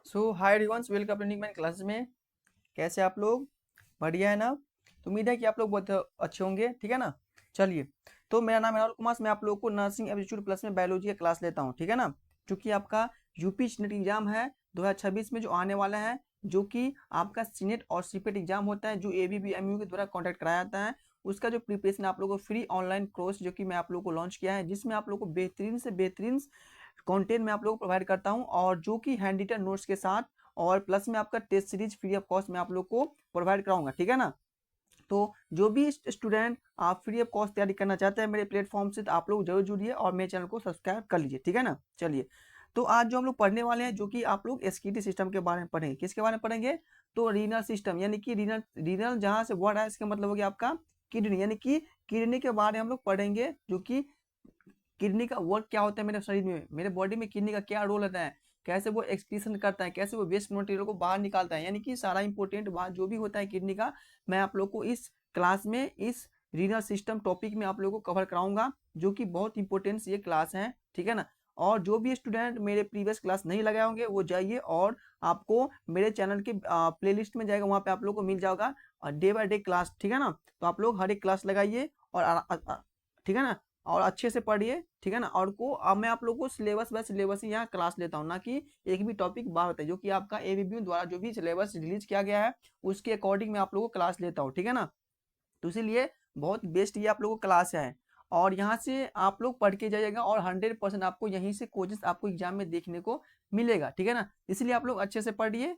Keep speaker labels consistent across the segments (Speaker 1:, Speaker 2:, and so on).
Speaker 1: So hi everyone, welcome to new classes में। कैसे आप लोग? बढ़िया है ना? तो उम्मीद है कि आप लोग बहुत अच्छे होंगे। ठीक है ना? चलिए, तो मेरा नाम है राहुल कुमार। मैं आप लोगों को नर्सिंग एप्टीट्यूड प्लस में बायोलॉजी का क्लास लेता हूँ। ठीक है ना? क्योंकि आपका यूपी सीनेट एग्जाम है 2026 में जो आने वाला है, जो कि आपका सीनेट और सीपेट एग्जाम होता है, जो एबीपी एमयू के द्वारा कॉन्टैक्ट कराया जाता है। उसका जो प्रिपरेशन आप लोगों को फ्री ऑनलाइन कोर्स जो कि मैं आप लोगों को लॉन्च किया है, जिसमें आप लोगों को बेहतरीन से बेहतरीन कंटेंट मैं आप लोगों को प्रोवाइड करता हूं, और जो कि हैंड रिटन नोट्स के साथ, और प्लस में आपका test series free of cost में आप लोग को प्रोवाइड कराऊंगा। ठीक है ना? तो जो भी स्टूडेंट आप फ्री ऑफ कॉस्ट तैयारी करना चाहते हैं मेरे प्लेटफॉर्म से, तो आप लोग जरूर जुड़िए और मेरे चैनल को सब्सक्राइब कर लीजिए। ठीक है ना? चलिए, तो आज जो हम लोग पढ़ने वाले हैं, जो कि आप लोग एसकीटी सिस्टम के बारे में पढ़ेंगे। किसके बारे में पढ़ेंगे? तो रीनल सिस्टम, यानी कि रीनल रीनल जहां से वर्ड है, इसका मतलब हो गया आपका किडनी, यानी कि किडनी के बारे में हम लोग पढ़ेंगे। जो कि किडनी का वर्क क्या होता है मेरे शरीर में, मेरे बॉडी में किडनी का क्या रोल होता है, कैसे वो एक्सक्रीशन करता है, कैसे वो वेस्ट मटेरियल को बाहर निकालता है, यानी कि सारा इंपॉर्टेंट बात जो भी होता है किडनी का, मैं आप लोग को इस क्लास में, इस रीनल सिस्टम टॉपिक में आप लोगों को कवर कराऊंगा, जो कि बहुत इंपॉर्टेंट ये क्लास है। ठीक है ना? और जो भी स्टूडेंट मेरे प्रीवियस क्लास नहीं लगाए होंगे, वो जाइए और आपको मेरे चैनल के प्लेलिस्ट में जाएगा, वहाँ पे आप लोग को मिल जाएगा डे बाय डे क्लास। ठीक है ना? तो आप लोग हर एक क्लास लगाइए और ठीक है ना, और अच्छे से पढ़िए। ठीक है ना? और को अब मैं आप लोगों को सिलेबस बाय सिलेबस ही यहाँ क्लास लेता हूँ, ना कि एक भी टॉपिक बाहर होता है। जो कि आपका एबीपी द्वारा जो भी सिलेबस रिलीज किया गया है, उसके अकॉर्डिंग मैं आप लोगों को क्लास लेता हूँ। ठीक है ना? तो इसीलिए बहुत बेस्ट ये आप लोगों को क्लास है, और यहाँ से आप लोग पढ़ के जाइएगा, और 100% आपको यहीं से कोचिंग आपको एग्जाम में देखने को मिलेगा। ठीक है ना? इसलिए आप लोग अच्छे से पढ़िए।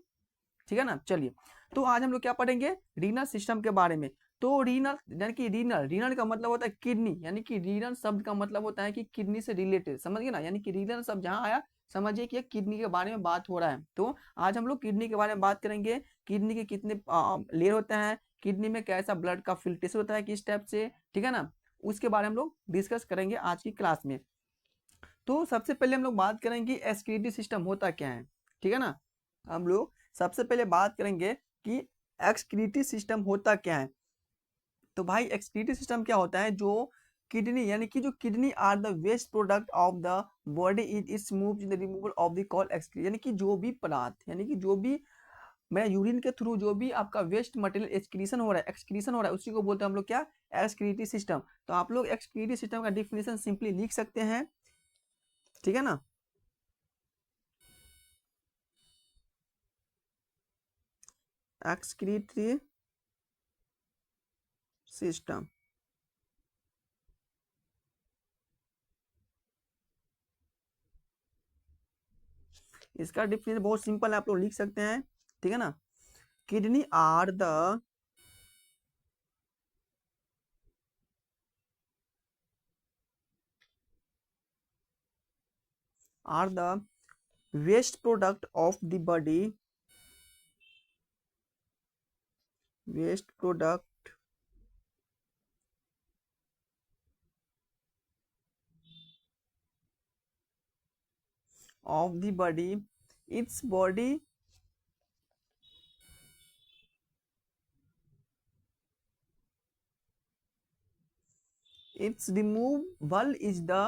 Speaker 1: ठीक है ना? चलिए, तो आज हम लोग क्या पढ़ेंगे? रीनल सिस्टम के बारे में। तो रीनल यानी कि रीनल रीनल का मतलब होता है किडनी, यानी कि रीनल शब्द का मतलब होता है कि किडनी से रिलेटेड, समझ गए ना? यानी कि रीनल शब्द जहां आया, समझिए कि किडनी के बारे में बात हो रहा है। तो आज हम लोग किडनी के बारे में बात करेंगे। किडनी के कितने लेयर होते हैं, किडनी में कैसा ब्लड का फिल्ट्रेशन होता है, किस टाइप से। ठीक है ना? उसके बारे में हम लोग डिस्कस करेंगे आज की क्लास में। तो सबसे पहले हम लोग बात करेंगे एक्सक्रीटरी सिस्टम होता क्या है। ठीक है ना? हम लोग सबसे पहले बात करेंगे कि एक्सक्रीटरी सिस्टम होता क्या है। तो भाई, एक्सक्रीटरी सिस्टम क्या होता है? जो किडनी, यानी कि जो kidney are the waste product of the body, it move in the removal of the call excrete, यानी कि जो भी पदार्थ, यानी कि जो भी मैं यूरिन के थ्रू जो भी आपका वेस्ट मटेरियल एक्सक्रीशन हो रहा है, एक्सक्रीशन हो रहा है, उसी को बोलते हैं हम लोग क्या? Excretory system. तो आप लोग एक्सक्रीटरी सिस्टम का डिफिनेशन सिंपली लिख सकते हैं। ठीक है ना? एक्सक्रीटरी सिस्टम, इसका डिफिनेशन बहुत सिंपल है, आप लोग लिख सकते हैं। ठीक है ना? Kidney are the waste product of the body, waste product of the body, it's body, its removal is the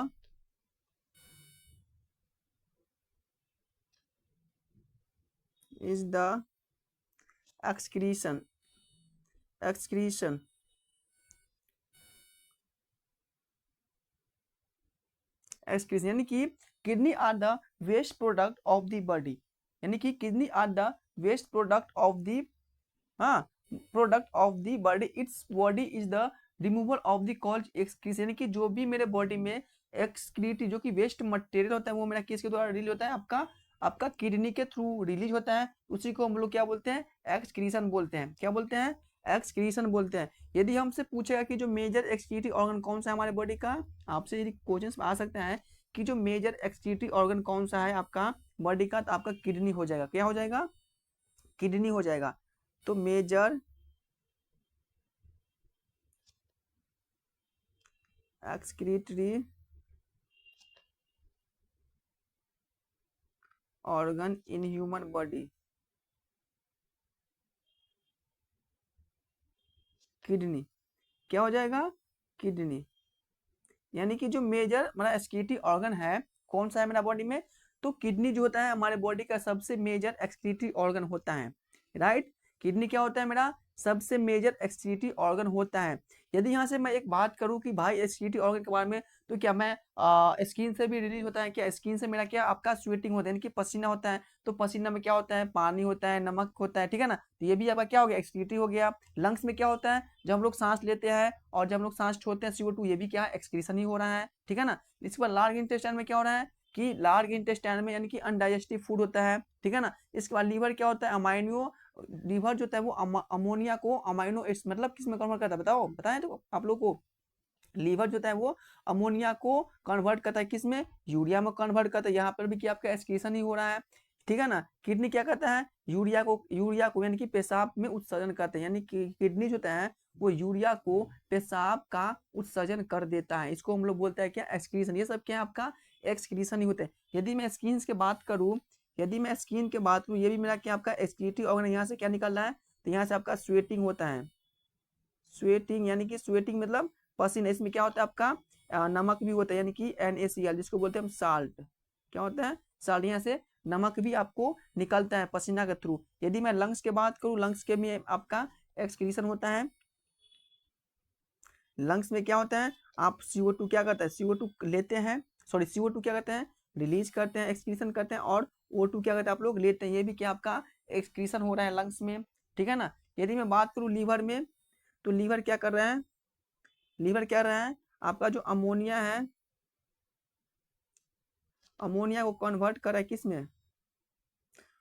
Speaker 1: excretion excretion, यानी कि kidney are the waste product of the body, यानी कि kidney are the waste product of the, हाँ, product of the body, it's body is the removal of the called excretion, यानी कि जो भी मेरे बॉडी में एक्सक्रीट जो कि वेस्ट मटेरियल होता है, वो मेरा किसके द्वारा रिलीज होता है? आपका आपका किडनी के थ्रू रिलीज होता है। उसी को हम लोग क्या बोलते हैं? एक्सक्रीशन बोलते हैं। क्या बोलते हैं? एक्सक्रीशन बोलते हैं। यदि हमसे पूछेगा कि जो मेजर एक्सक्रीटरी ऑर्गन कौन सा है हमारे बॉडी का, आपसे यदि क्वेश्चन आ सकता है कि जो मेजर एक्सक्रीटरी ऑर्गन कौन सा है आपका बॉडी का, तो आपका किडनी हो जाएगा। क्या हो जाएगा? किडनी हो जाएगा। तो major excretory organ in human body, kidney. क्या हो जाएगा? किडनी। यानी कि जो मेजर मेरा एक्सक्रीटरी ऑर्गन है, कौन सा है मेरा बॉडी में? तो किडनी जो होता है हमारे बॉडी का सबसे मेजर एक्सक्रीटरी ऑर्गन होता है, राइट। किडनी क्या होता है मेरा सबसे मेजर एक्सक्रीटरी ऑर्गन होता है। यदि यहाँ से मैं एक बात करूँ कि भाई एक्सक्रीटरी ऑर्गन के बारे में, तो क्या मैं स्किन से भी रिलीज होता है क्या? स्किन से मेरा क्या आपका स्वेटिंग होता है, यानी कि पसीना होता है। तो पसीना में क्या होता है? पानी होता है, नमक होता है, ठीक है ना। तो ये भी आपका क्या हो गया? एक्सक्रीटरी हो गया। लंग्स में क्या होता है? जब हम लोग सांस लेते हैं और जब हम लोग सांस छोड़ते हैं CO2, ये भी क्या एक्सक्रीशन ही हो रहा है, ठीक है ना। इसके बाद लार्ज इंटेस्टाइन में क्या हो रहा है कि लार्ज इंटेस्टाइन में यानी कि अनडाइजेस्टिव फूड होता है, ठीक है ना। इसके बाद लीवर क्या होता है? अमाइनो, लीवर जो होता है वो अमोनिया को अमाइनो एसिड मतलब किस में कन्वर्ट करता है? बताओ, बताएं तो आप लोग को। लीवर जो होता है वो अमोनिया को कन्वर्ट करता है किस में? यूरिया में कन्वर्ट करता है। यहाँ पर भी क्या आपका एक्सक्रीशन ही हो रहा है, ठीक है ना। किडनी क्या करता है? यूरिया को यानी कि पेशाब में उत्सर्जन करते हैं, यानी कि किडनी जो होता है वो यूरिया को पेशाब का उत्सर्जन कर देता है। इसको हम लोग बोलते हैं क्या? एक्सक्रीशन। ये सब क्या है आपका? एक्सक्रीशन ही होते हैं। यदि मैं स्किन की बात करूँ, ये भी मेरा क्या आपका एक्सक्रीटरी ऑर्गन। यहाँ से क्या निकल रहा है? तो यहाँ से आपका स्वेटिंग होता है। स्वेटिंग यानी कि स्वेटिंग मतलब पसीना। इसमें क्या होता है आपका? नमक भी होता है, यानी कि NaCl जिसको बोलते हैं हम साल्ट। क्या होता है? साल्ट। यहाँ से नमक भी आपको निकलता है पसीना के थ्रू। यदि मैं लंग्स की बात करूँ, लंग्स के में आपका एक्सक्रीशन होता है। लंग्स में क्या होता है? आप CO2 क्या करता है? CO2 लेते हैं, सॉरी CO2 क्या करते हैं? रिलीज करते हैं, एक्सक्रीशन करते हैं। और O2 क्या करते हैं? आप लोग लेते हैं। ये भी क्या आपका एक्सक्रीशन हो रहा है लंग्स में, ठीक है ना। यदि मैं बात करूँ लीवर में, तो लीवर क्या कर रहा है? लीवर क्या रहा है? आपका जो अमोनिया है, अमोनिया को कन्वर्ट कर रहा है किस में?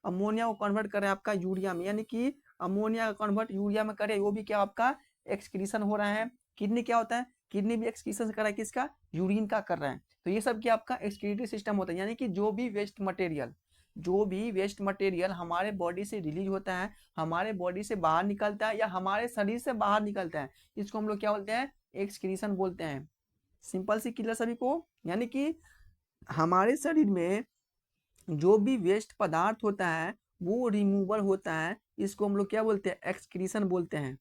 Speaker 1: अमोनिया को कन्वर्ट कर रहा है आपका यूरिया में, यानी कि अमोनिया का कन्वर्ट यूरिया में करे, वो भी क्या आपका एक्सक्रीशन हो रहा है। किडनी क्या होता है? किडनी भी एक्सक्रीशन कर रहा है किसका? यूरिन का कर रहा है। तो ये सब क्या आपका एक्सक्रीटरी सिस्टम होता है, यानी कि जो भी वेस्ट मटेरियल हमारे बॉडी से रिलीज होता है, हमारे बॉडी से बाहर निकलता है या हमारे शरीर से बाहर निकलता है, इसको हम लोग क्या बोलते हैं? एक्सक्रीशन बोलते हैं। सिंपल सी क्लियर सभी को। यानी कि हमारे शरीर में जो भी वेस्ट पदार्थ होता है वो रिमूवल होता है, इसको हम लोग क्या बोलते हैं? एक्सक्रीशन बोलते हैं,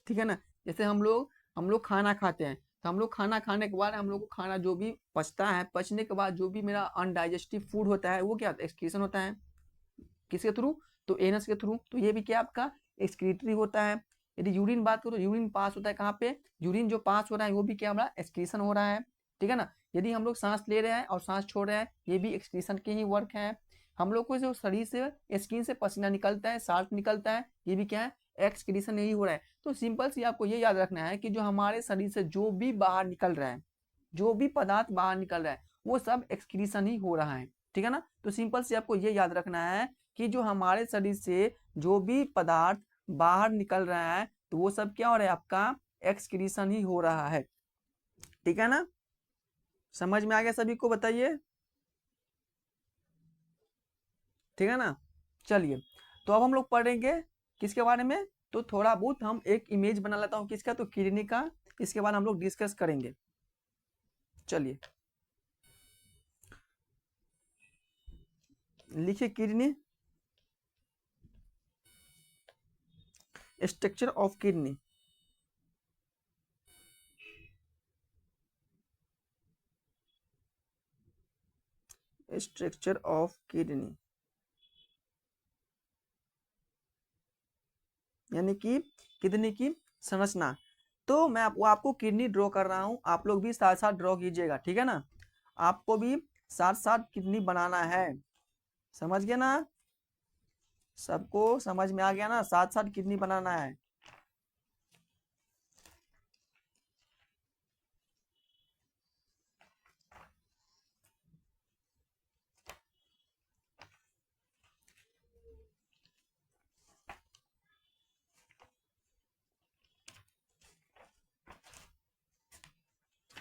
Speaker 1: ठीक है ना। जैसे हम लोग खाना खाते हैं, तो हम लोग खाना खाने के बाद हम लोग को खाना जो भी पचता है, पचने के बाद जो भी मेरा अनडाइजेस्टिव फूड होता है वो क्या एक्सक्रीशन होता है, किसके थ्रू? तो एनस के थ्रू। तो ये भी क्या आपका एक्सक्रीटरी होता है। यदि यूरिन बात करो, यूरिन पास होता है कहाँ पे? यूरिन जो पास हो रहा है वो भी क्या हमारा एक्सक्रीशन हो रहा है, ठीक है ना। यदि हम लोग सांस ले रहे हैं और सांस छोड़ रहे हैं, ये भी एक्सक्रीशन के ही वर्क है। हम लोग को जो शरीर से स्किन से पसीना निकलता है, साल्ट निकलता है, ये भी क्या है? एक्सक्रीशन यही हो रहा है। तो सिंपल सी आपको ये याद रखना है कि जो हमारे शरीर से जो भी बाहर निकल रहा है, जो भी पदार्थ बाहर निकल रहा है, वो सब एक्सक्रीशन ही हो रहा है, ठीक है ना। तो सिंपल से आपको ये याद रखना है कि जो हमारे शरीर से जो भी पदार्थ बाहर निकल रहा है, तो वो सब क्या हो रहा है? आपका एक्सक्रीशन ही हो रहा है, ठीक है ना। समझ में आ गया सभी को? बताइए, ठीक है ना। चलिए, तो अब हम लोग पढ़ेंगे किसके बारे में? तो थोड़ा बहुत हम एक इमेज बना लेता हूँ किसका? तो किडनी का। इसके बाद हम लोग डिस्कस करेंगे। चलिए लिखिए kidney, structure of kidney. Structure of kidney यानी कि किडनी की संरचना। तो मैं वो आपको किडनी ड्रॉ कर रहा हूँ, आप लोग भी साथ साथ ड्रॉ कीजिएगा, ठीक है ना। आपको भी साथ साथ किडनी बनाना है, समझ गए ना? सबको समझ में आ गया ना? साथ साथ किडनी बनाना है।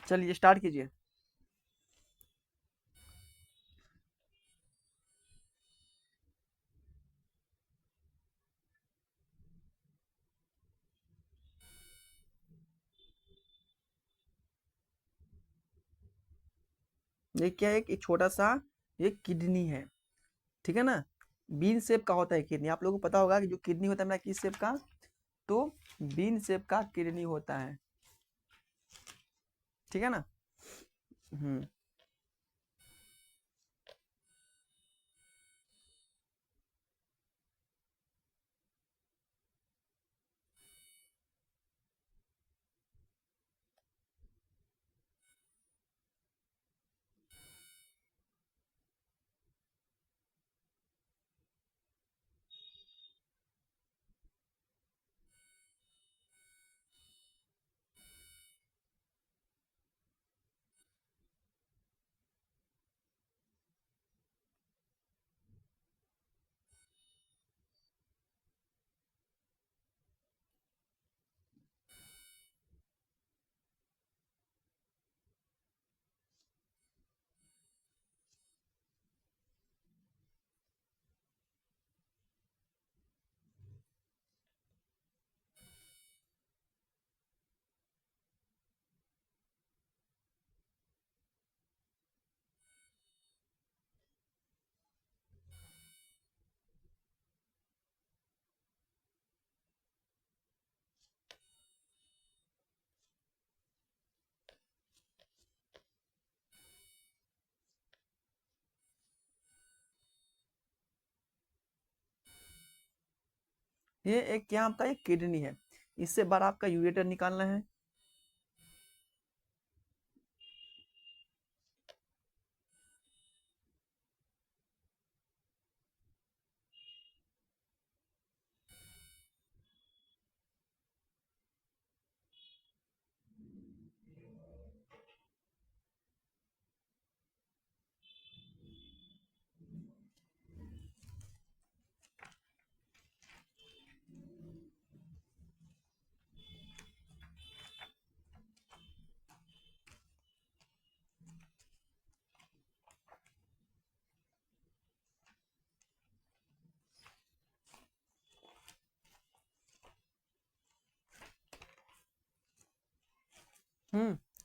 Speaker 1: चलिए स्टार्ट कीजिए। ये क्या है? एक छोटा सा ये किडनी है, ठीक है ना। बीन शेप का होता है किडनी। आप लोगों को पता होगा कि जो किडनी होता है मेरा किस शेप का? तो बीन शेप का किडनी होता है, ठीक है ना। हम्म ये एक क्या आपका एक किडनी है, इससे बाहर आपका यूरेटर निकालना है।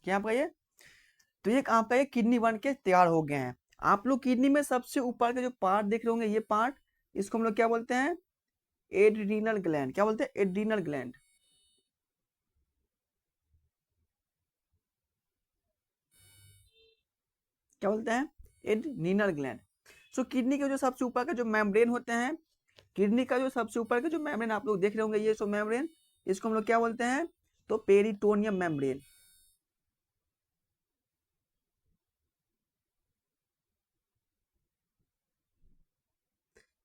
Speaker 1: क्या आपका ये, तो ये आपका ये किडनी बन के तैयार हो गए हैं। आप लोग किडनी में सबसे ऊपर का जो पार्ट देख रहे होंगे, ये पार्ट, इसको हम लोग क्या बोलते हैं, एड्रीनल ग्लैंड। क्या बोलते हैं, एड्रीनल ग्लैंड। क्या बोलते हैं, एड्रीनल ग्लैंड। सो किडनी के जो सबसे ऊपर का जो मेम्ब्रेन होते हैं, किडनी का जो सबसे ऊपर का जो मेम्ब्रेन आप लोग देख रहे होंगे, ये सो मेम्ब्रेन, इसको हम लोग क्या बोलते हैं, तो पेरिटोनियम मेम्ब्रेन।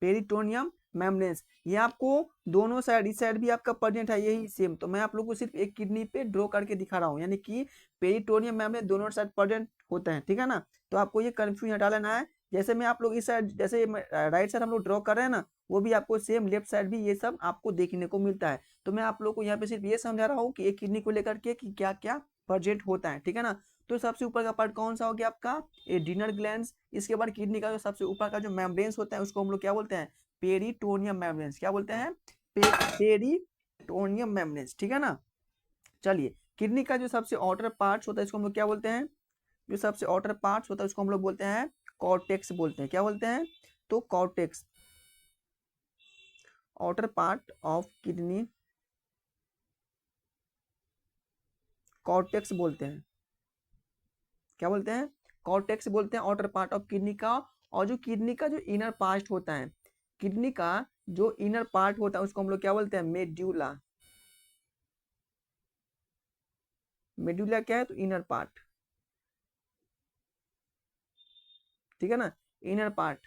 Speaker 1: पेरिटोनियम मेम्ब्रेन्स, ये आपको दोनों साइड, इस साइड भी आपका प्रेजेंट है यही सेम। तो मैं आप लोग को सिर्फ एक किडनी पे ड्रॉ करके दिखा रहा हूँ, यानी कि पेरिटोनियम मेम्ब्रेन दोनों साइड प्रेजेंट होते हैं, ठीक है ना। तो आपको ये कंफ्यूजन हटा लेना है। जैसे मैं आप लोग इस साइड, जैसे राइट साइड हम लोग ड्रॉ कर रहे हैं ना, वो भी आपको सेम लेफ्ट साइड भी ये सब आपको देखने को मिलता है। तो मैं आप लोग को यहाँ पे सिर्फ ये समझा रहा हूँ कि एक किडनी को लेकर के कि क्या क्या प्रेजेंट होता है, ठीक है ना। तो सबसे ऊपर का पार्ट कौन सा हो गया आपका, एड्रीनल ग्लैंड्स। इसके बाद किडनी का जो सबसे ऊपर का जो मेम्ब्रेन्स होता है, उसको हम लोग क्या बोलते हैं, पेरिटोनियम मेम्ब्रेन्स। क्या बोलते हैं, पेरिटोनियम मेम्ब्रेन्स, ठीक है ना। चलिए, किडनी का जो सबसे आउटर पार्ट्स होता है, इसको हम लोग क्या बोलते हैं, जो सबसे आउटर पार्ट्स होता है उसको हम लोग बोलते हैं कॉर्टेक्स बोलते हैं। क्या बोलते हैं, तो cortex, outer part of kidney, cortex बोलते हैं। क्या बोलते हैं, कॉर्टेक्स बोलते हैं आउटर पार्ट ऑफ किडनी का। और जो किडनी का जो इनर पार्ट होता है, किडनी का जो इनर पार्ट होता है, उसको हम लोग क्या बोलते हैं, मेड्यूला। मेड्यूला क्या है, तो इनर पार्ट, ठीक है ना, इनर पार्ट।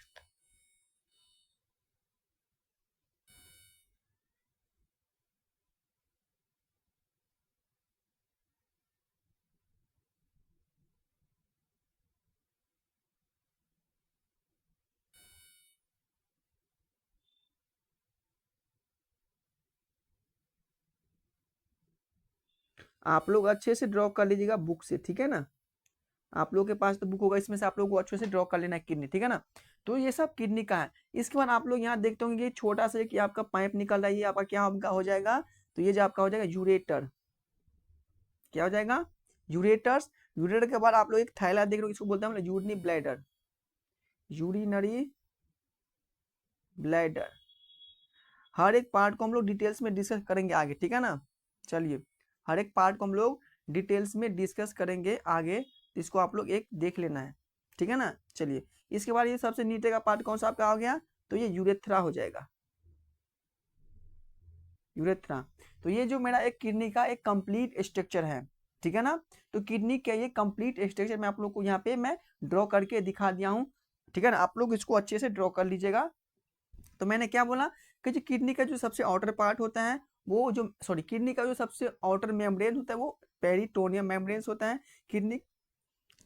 Speaker 1: आप लोग अच्छे से ड्रॉ कर लीजिएगा बुक से, ठीक है ना। आप लोगों के पास तो बुक होगा, इसमें से आप लोग को अच्छे से ड्रॉ कर लेना है किडनी, ठीक है ना। तो ये सब किडनी का है। इसके बाद आप लोग यहाँ देखते होंगे कि छोटा सा कि आपका पाइप निकल रहा है, ये आपका क्या आपका हो जाएगा, तो ये जो आपका हो जाएगा यूरेटर। क्या हो जाएगा, यूरेटर्स। यूरेटर के बाद आप लोग एक थैला देख रहे हो, इसको बोलते हैं यूरिनरी ब्लैडर, यूरिनरी ब्लैडर। हर एक पार्ट को हम लोग डिटेल्स में डिस्कस करेंगे आगे, ठीक है ना। चलिए, हर एक पार्ट को हम लोग डिटेल्स में डिस्कस करेंगे आगे, इसको आप लोग एक देख लेना है, ठीक है ना। चलिए, इसके बाद ये सबसे नीचे का पार्ट कौन सा आपका आ गया, तो ये यूरेथ्रा हो जाएगा, यूरेथ्रा। तो ये जो मेरा एक किडनी का एक कंप्लीट स्ट्रक्चर है, ठीक है ना। तो किडनी का ये कंप्लीट स्ट्रक्चर मैं आप लोग को यहाँ पे मैं ड्रॉ करके दिखा दिया हूँ, ठीक है ना। आप लोग इसको अच्छे से ड्रॉ कर लीजिएगा। तो मैंने क्या बोला कि जो किडनी का जो सबसे आउटर पार्ट होता है, वो जो सॉरी किडनी का जो सबसे आउटर मेम्ब्रेन होता है वो पेरिटोनियम मेम्ब्रेन्स होता है। किडनी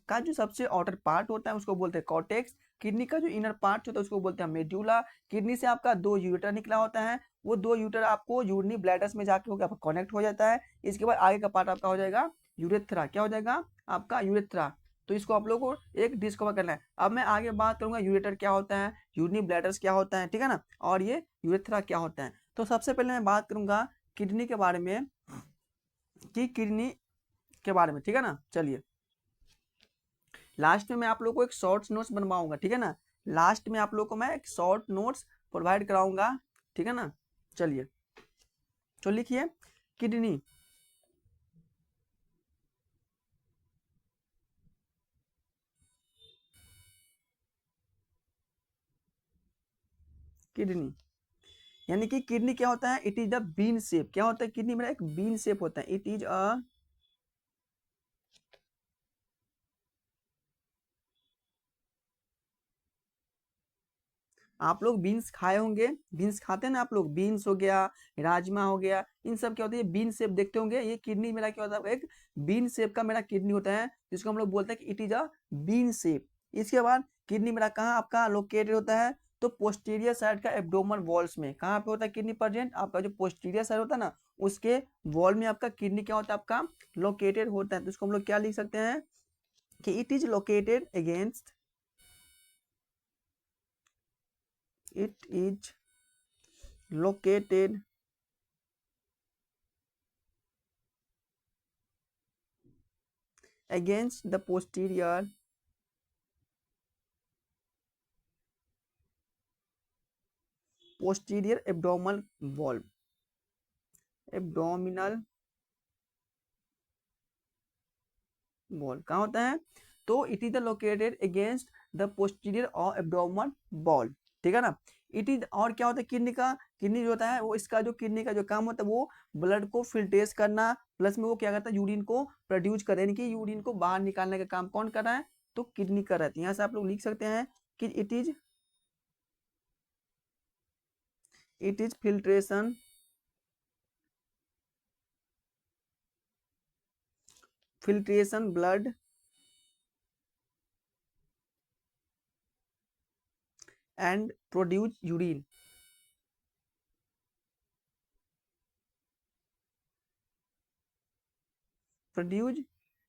Speaker 1: का जो सबसे आउटर पार्ट होता है उसको बोलते हैं कॉर्टेक्स। किडनी का जो इनर पार्ट होता है उसको बोलते हैं मेड्यूला। किडनी से आपका दो यूरेटर निकला होता है, वो दो यूरेटर आपको यूरिनरी ब्लैडर्स में जाके होकर आपका कनेक्ट हो जाता है। इसके बाद आगे का पार्ट आपका हो जाएगा यूरेथ्रा। क्या हो जाएगा आपका, यूरेथ्रा। तो इसको आप लोगों को एक डिस्कवर करना है। अब मैं आगे बात करूंगा यूरेटर क्या होता है, यूरिनरी ब्लैडर्स क्या होता है, ठीक है ना, और ये यूरेथ्रा क्या होता है। तो सबसे पहले मैं बात करूंगा किडनी के बारे में, कि किडनी के बारे में, ठीक है ना। चलिए, लास्ट में मैं आप लोग को एक शॉर्ट नोट्स बनवाऊंगा, ठीक है ना। लास्ट में आप लोग को मैं एक शॉर्ट नोट्स प्रोवाइड कराऊंगा, ठीक है ना। चलिए, तो लिखिए किडनी, किडनी, यानी कि किडनी क्या होता है, it is the bean shape. क्या होता है किडनी मेरा, एक बीन शेप होता है। इट इज अ, आप लोग बीन्स खाए होंगे, बीन्स खाते हैं ना आप लोग, बीन्स हो गया, राजमा हो गया, इन सब क्या होता है, बीन शेप देखते होंगे। ये किडनी मेरा क्या होता है, एक बीन शेप का मेरा किडनी होता है, जिसको हम लोग बोलते हैं कि it is a bean shape. इसके बाद किडनी मेरा कहाँ आपका लोकेटेड होता है, तो पोस्टीरियर साइड का एब्डोमन वॉल्स में। कहाँ पे होता है किडनी प्रेजेंट, आपका जो पोस्टीरियर साइड होता है ना, उसके वॉल में आपका किडनी क्या होता है, आपका लोकेटेड होता है। तो इसको हम लोग क्या लिख सकते हैं कि it is located against, it is located against the posterior abdominal wall, abdominal wall कहाँ होता है, तो it is the located against the posterior और एब्डोमिनल वॉल, ठीक है ना। इट इज, और क्या होता है किडनी का, किडनी जो होता है वो, इसका जो किडनी का जो काम होता है वो ब्लड को फिल्ट्रेट करना, प्लस में वो क्या करता है, यूरिन को प्रोड्यूस कर, यानी कि यूरिन को बाहर निकालने का काम कौन कर रहा है, तो किडनी कर रहा है। यहाँ से आप लोग लिख सकते हैं कि it is filtration blood and produce urine, produce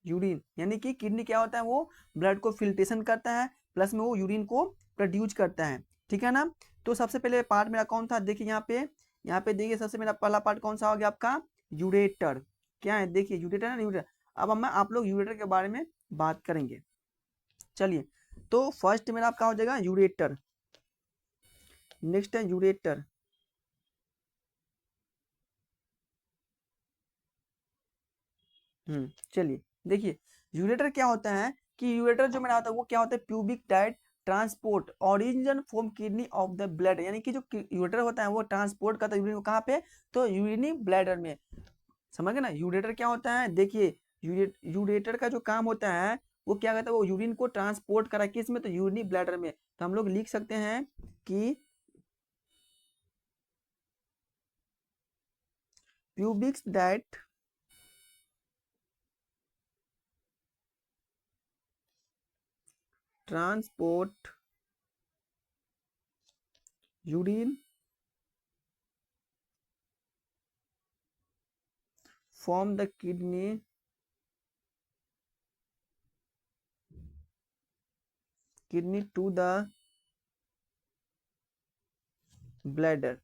Speaker 1: urine, यानी कि किडनी क्या होता है, वो ब्लड को फिल्ट्रेशन करता है, प्लस में वो यूरिन को प्रोड्यूस करता है, ठीक है ना। तो सबसे पहले पार्ट मेरा कौन था, देखिए यहाँ पे देखिए सबसे मेरा पहला पार्ट कौन सा हो गया आपका, यूरेटर। क्या है देखिए, यूरेटर है ना, यूरेटर। अब हम आप लोग यूरेटर के बारे में बात करेंगे। चलिए, तो फर्स्ट मेरा आपका हो जाएगा यूरेटर, नेक्स्ट है यूरेटर। चलिए देखिए, यूरेटर क्या होता है कि यूरेटर जो मेरा होता है वो क्या होता है, pubic diet transport origin from kidney of the blood, यानी कि जो यूरेटर होता है वो ट्रांसपोर्ट करता है यूरिन को, कहाँ पे, तो यूरिनी ब्लैडर में। समझ गए ना, यूरेटर क्या होता है, देखिए यूरेटर का जो काम होता है वो क्या करता है, वो यूरिन को ट्रांसपोर्ट करा किस में, तो यूरिनी ब्लैडर में। तो हम लोग लिख सकते हैं कि pubic diet transport urine from the kidney to the bladder,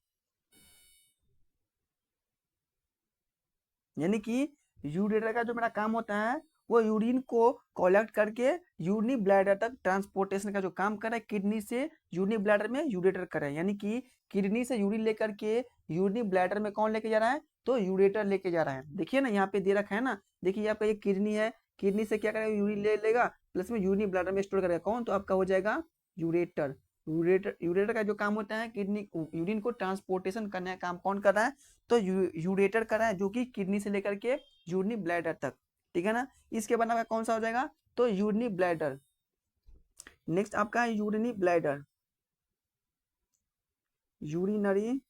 Speaker 1: यानी कि यूरेटर का जो मेरा काम होता है वो यूरिन को कलेक्ट करके यूरिनी ब्लैडर तक ट्रांसपोर्टेशन का जो काम कर रहा है, किडनी से यूरिनी ब्लैडर में यूरेटर कर रहा है, यानी कि किडनी से यूरिन लेकर के यूरिनी ब्लैडर में कौन लेके जा रहा है, तो यूरेटर लेके जा रहा है। देखिए ना यहाँ पे दे रखा है ना, देखिए यहाँ पे एक किडनी है, किडनी से क्या करेगा, यूरिन ले लेगा, प्लस में यूरिनी ब्लैडर में स्टोर करेगा, कौन, तो आपका हो जाएगा यूरेटर। यूरेटर का जो काम होता है किडनी यूरिन को ट्रांसपोर्टेशन करने का काम कौन कर रहा है, तो यूरेटर कर रहा है, जो कि किडनी से लेकर के यूरिनी ब्लैडर तक, ठीक है ना। इसके बाद आपका कौन सा हो जाएगा, तो यूरिनी ब्लैडर। नेक्स्ट आपका है यूरिनी ब्लैडर, यूरिनरी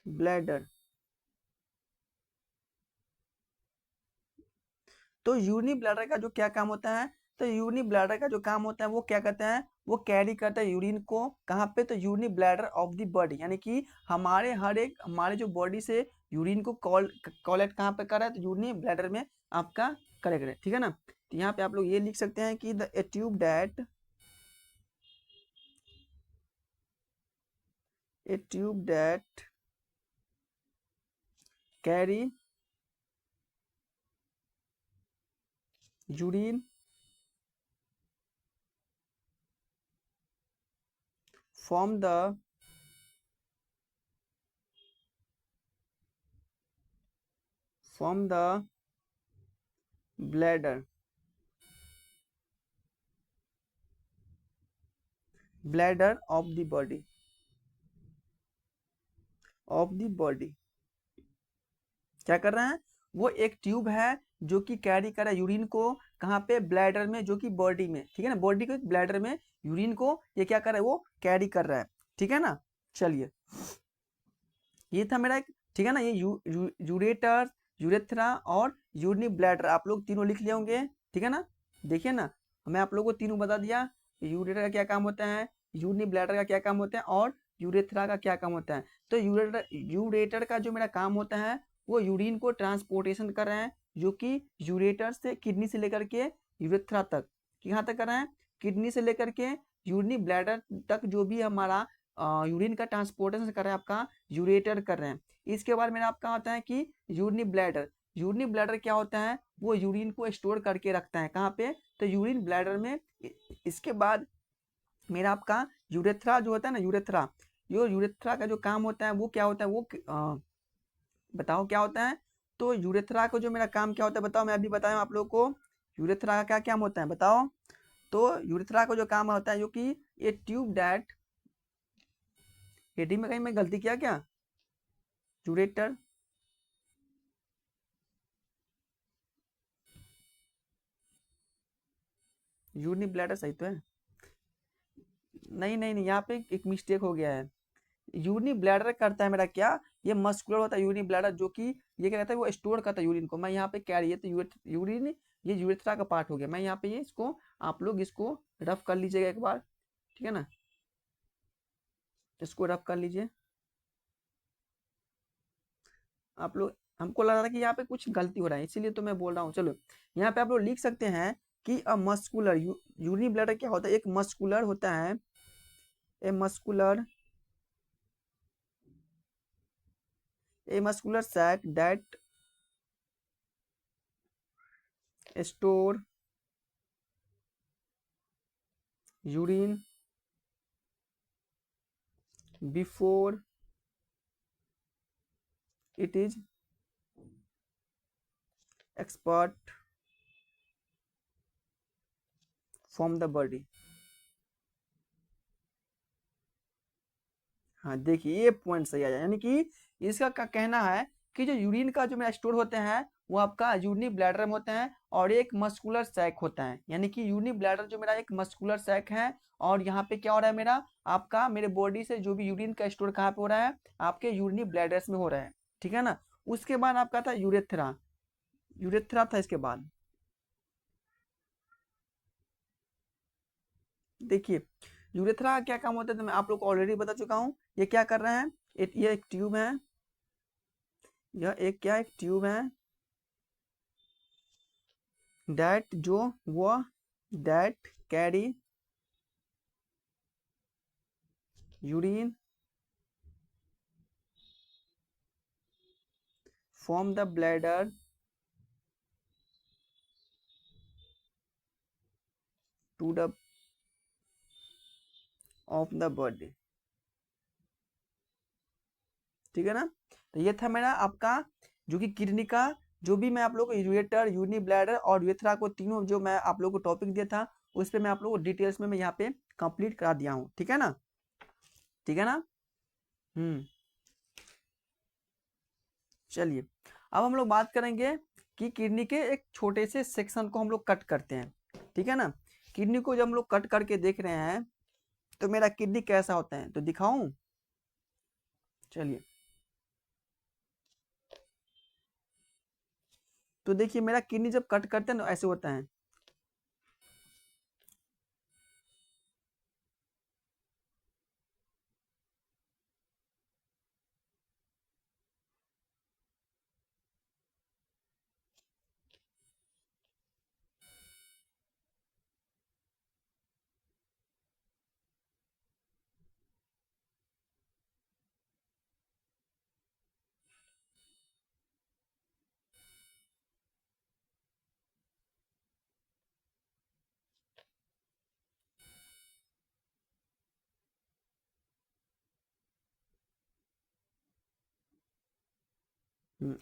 Speaker 1: ब्लैडर। तो यूरिनी ब्लैडर का जो क्या काम होता है, तो यूरिनी ब्लैडर का जो काम होता है वो क्या करता है, वो कैरी करता है यूरिन को, कहाँ पे, तो urinary bladder of the body, यानी कि हमारे हर एक, हमारे जो बॉडी से यूरिन को कॉलेक्ट कहाँ पे कर रहा है, तो यूरिनी ब्लैडर में आपका करेक्ट है, ठीक है ना। तो यहाँ पे आप लोग ये लिख सकते हैं कि the a tube that carry urine from the bladder of the body, of the body. क्या कर रहे हैं, वो एक ट्यूब है जो कि कैरी कर रहा है यूरिन को, कहाँ पे, ब्लैडर में, जो कि बॉडी में, ठीक है ना, बॉडी को ब्लैडर में यूरिन को ये क्या कर रहा है, वो कैरी कर रहा है, ठीक है ना। चलिए, ये था मेरा एक, ठीक है ना, ये यूरेटर, यूरेथ्रा और यूरिनी ब्लैडर आप लोग तीनों लिख लिए होंगे, ठीक है ना। देखिए ना, मैं आप लोगों को तीनों बता दिया, यूरेटर का क्या काम होता है, यूरिनी ब्लैडर का क्या काम होता है, और यूरेथ्रा का क्या काम होता है। तो यूरेटर का जो मेरा काम होता है, वो यूरिन को ट्रांसपोर्टेशन कर रहे हैं, जो कि यूरेटर से, किडनी से लेकर के यूरेथ्रा तक, यहाँ तक कर रहे हैं, किडनी से लेकर के यूरिनी ब्लैडर तक जो भी हमारा यूरिन का ट्रांसपोर्टेशन कर रहा है आपका यूरेटर कर रहे हैं। इसके बाद मेरा आपका होता है कि यूरिनी ब्लैडर। यूरिनी ब्लैडर क्या होता है, वो यूरिन को स्टोर करके रखता है, कहाँ पे, तो यूरिन ब्लैडर में। इसके बाद मेरा आपका यूरेथ्रा जो होता है ना, यूरेथ्रा, यो यूरेथ्रा का जो काम होता है वो क्या होता है, वो बताओ क्या होता है। तो यूरेथ्रा को जो मेरा काम क्या होता है बताओ, मैं अभी बताया आप लोगों को यूरेथ्रा का क्या काम होता है, बताओ। तो यूरेथ्रा को जो काम होता है, जो कि ये ट्यूब दैट, हेडिंग में कहीं मैं गलती किया क्या, यूरेटर, यूरिनी ब्लैडर सही तो है, नहीं नहीं नहीं, यहाँ पे एक मिस्टेक हो गया है। यूरिनी ब्लैडर करता है मेरा क्या, ये मस्कुलर होता है यूरिनी ब्लैडर, जो कि ये क्या कहता है, वो स्टोर करता है यूरिन को। मैं यहाँ पे कैरी है तो यूरिन, ये यूरेथ्रा का पार्ट हो गया। मैं यहाँ पे ये इसको, आप लोग इसको रफ कर लीजिएगा एक बार, ठीक है ना, इसको रफ कर लीजिए आप लोग। हमको लग रहा था कि यहाँ पे कुछ गलती हो रहा है, इसीलिए तो मैं बोल रहा हूँ। चलो, यहाँ पे आप लोग लिख सकते हैं कि अ मस्कुलर यूरिनी ब्लैडर क्या होता है, एक मस्कुलर होता है, a muscular, a muscular sac that store urine before it is expelled from the body। हाँ देखिए, ये पॉइंट सही आया, यानी कि इसका कहना है कि जो यूरिन का जो मेरा स्टोर होते हैं, वो आपका यूरिनी ब्लैडर में होते हैं, और एक मस्कुलर सैक होता है, यानी कि यूरिनी ब्लैडर जो मेरा एक मस्कुलर सैक है। और यहाँ पे क्या हो रहा है मेरा, आपका मेरे बॉडी से जो भी यूरिन का स्टोर कहाँ पे हो रहा है, आपके यूरिनी ब्लैडर्स में हो रहा है, ठीक है ना। उसके बाद आपका था यूरेथ्रा, यूरेथ्रा था इसके बाद। देखिए, यूरेथ्रा का क्या काम होता है तो मैं आप लोग को ऑलरेडी बता चुका हूँ। ये क्या कर रहे हैं, ये एक ट्यूब है, यह एक क्या, एक ट्यूब है, दैट जो वो that carry urine from the bladder to the of the body, ठीक है ना। तो ये था मेरा आपका, जो कि किडनी का, जो भी मैं आप लोग को यूरेटर, यूरिनी ब्लैडर और यूरेथ्रा को तीनों जो मैं आप लोग को टॉपिक दिया था, उस पर मैं आप लोग को डिटेल्स में मैं यहाँ पे कंप्लीट करा दिया हूँ, ठीक है ना, ठीक है ना। हम्म। चलिए, अब हम लोग बात करेंगे कि किडनी के एक छोटे से सेक्शन को हम लोग कट करते हैं, ठीक है ना। किडनी को जब हम लोग कट करके देख रहे हैं, तो मेरा किडनी कैसा होता है, तो दिखाऊं, चलिए। तो देखिए, मेरा किडनी जब कट करते हैं ना, ऐसे होता है।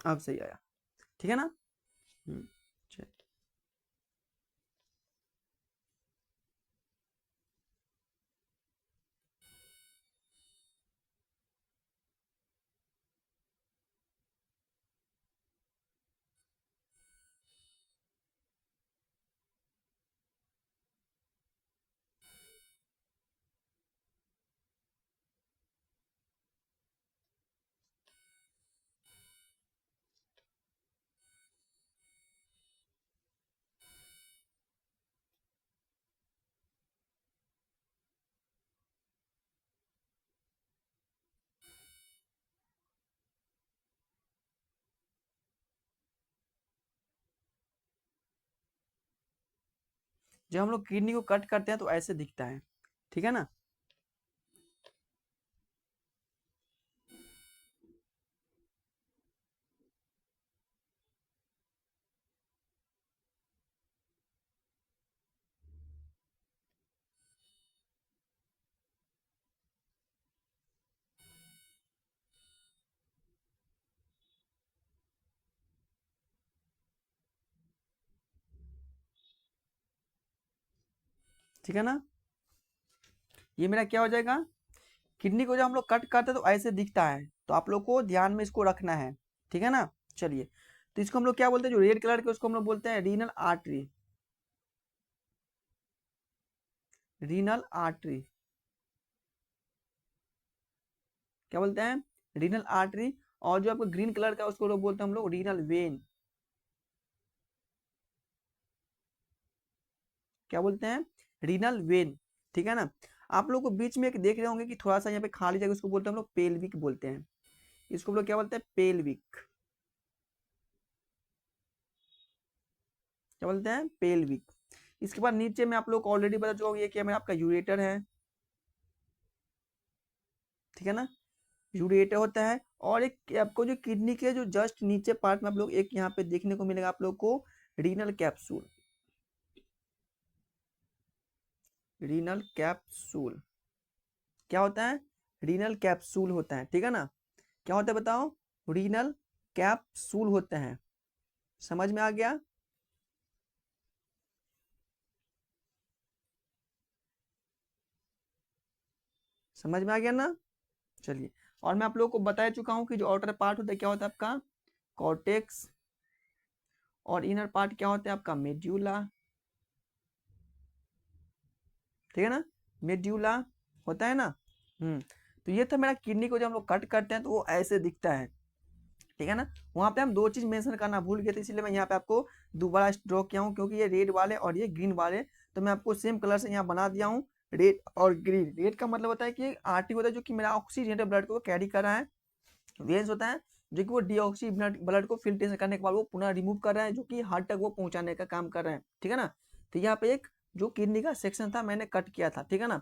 Speaker 1: अब सही आया, ठीक है ना। हम्म, चलिए। जब हम लोग किडनी को कट करते हैं तो ऐसे दिखता है, ठीक है ना। ठीक है ना, ये मेरा क्या हो जाएगा, किडनी को जब हम लोग कट करते हैं तो ऐसे दिखता है, तो आप लोग को ध्यान में इसको रखना है, ठीक है ना। चलिए, तो इसको हम लोग क्या बोलते हैं, जो रेड कलर के उसको हम लोग बोलते हैं रीनल आर्टरी, रीनल आर्टरी, क्या बोलते हैं, रीनल आर्टरी। और जो आपको ग्रीन कलर का उसको लोग बोलते हैं हम लोग रीनल वेन, क्या बोलते हैं, रीनल वेन, ठीक है ना। आप लोग को बीच में एक देख रहे होंगे कि थोड़ा सा यहाँ पे खाली जगह, उसको बोलते हैं हम लोग पेल्विक बोलते हैं, इसको हम लोग क्या बोलते हैं, पेल्विक, क्या बोलते हैं, पेल्विक। इसके बाद नीचे में आप लोग को ऑलरेडी बता चुका हूं, ये क्या है, आपका यूरेटर है, ठीक है ना, यूरेटर होता है। और एक आपको जो किडनी के जो जस्ट नीचे पार्ट में आप लोग एक यहाँ पे देखने को मिलेगा आप लोग को रीनल कैप्सूल, रीनल कैप्सूल, क्या होता है, रीनल कैप्सूल होता है, ठीक है ना। क्या होता है बताओ, रीनल कैप्सूल होता है, समझ में आ गया। समझ में आ गया ना। चलिए, और मैं आप लोगों को बता चुका हूँ कि जो आउटर पार्ट होता है क्या होता है आपका कॉर्टेक्स, और इनर पार्ट क्या होता है आपका मेड्यूला, ठीक है ना, मेड्यूला होता है ना। तो ये था मेरा किडनी को जब हम लोग कट करते हैं तो वो ऐसे दिखता है, ठीक है ना। वहां पे हम दो चीज मेंशन करना भूल गए थे, इसलिए मैं यहाँ पे आपको दोबारा ड्रॉ किया हूँ, क्योंकि ये रेड वाले और ये ग्रीन वाले, तो मैं आपको सेम कलर से यहाँ बना दिया हूँ, रेड और ग्रीन। रेड का मतलब होता है कि आर्टरी होता है जो कि मेरा ऑक्सीजनेटेड ब्लड को कैरी कर रहा है, वेन्स होता है जो कि वो डीऑक्सी ब्लड को फिल्ट्रेशन करने के बाद वो पुनः रिमूव कर रहा है, जो कि हार्ट तक वो पहुंचाने का काम कर रहे हैं, ठीक है ना। तो यहाँ पे एक जो किडनी का सेक्शन था मैंने कट किया था, ठीक है ना।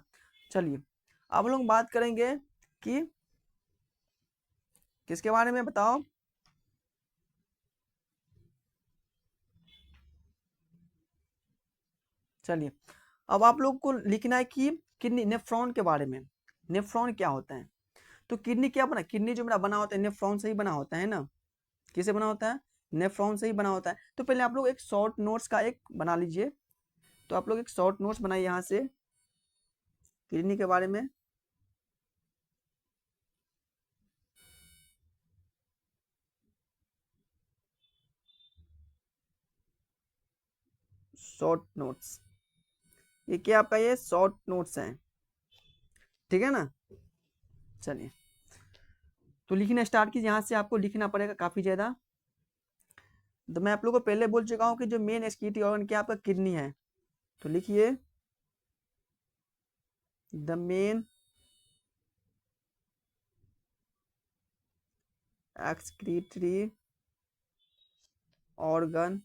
Speaker 1: चलिए, अब हम लोग बात करेंगे कि किसके बारे में बताओ, चलिए, अब आप लोग को लिखना है कि किडनी नेफ्रॉन के बारे में, नेफ्रॉन क्या होता है। तो किडनी क्या बना, किडनी जो मेरा बना होता है नेफ्रॉन से ही बना होता है ना, किससे बना होता है, नेफ्रॉन से ही बना होता है। तो पहले आप लोग एक शॉर्ट नोट्स का एक बना लीजिए, तो आप लोग एक शॉर्ट नोट्स बनाइए यहाँ से किडनी के बारे में, शॉर्ट नोट्स, ये क्या आपका ये शॉर्ट नोट्स है, ठीक है ना। चलिए, तो लिखना स्टार्ट कीजिए, यहाँ से आपको लिखना पड़ेगा काफी ज्यादा। तो मैं आप लोग को पहले बोल चुका हूँ कि जो मेन एक्सक्रीटरी ऑर्गन क्या आपका किडनी है, तो लिखिए the main excretory organ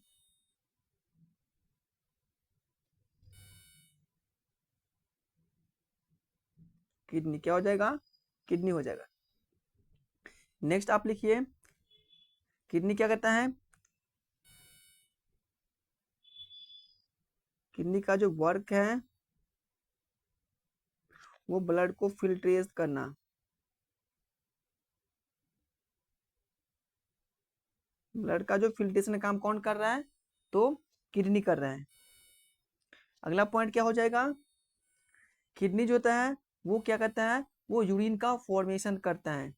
Speaker 1: kidney, क्या हो जाएगा, किडनी हो जाएगा। नेक्स्ट आप लिखिए किडनी क्या करता है, किडनी का जो वर्क है वो ब्लड को फिल्ट्रेट करना, ब्लड का जो फिल्ट्रेशन का काम कौन कर रहा है, तो किडनी कर रहा है। अगला पॉइंट क्या हो जाएगा, किडनी जो होता है वो क्या करता है, वो यूरिन का फॉर्मेशन करता है,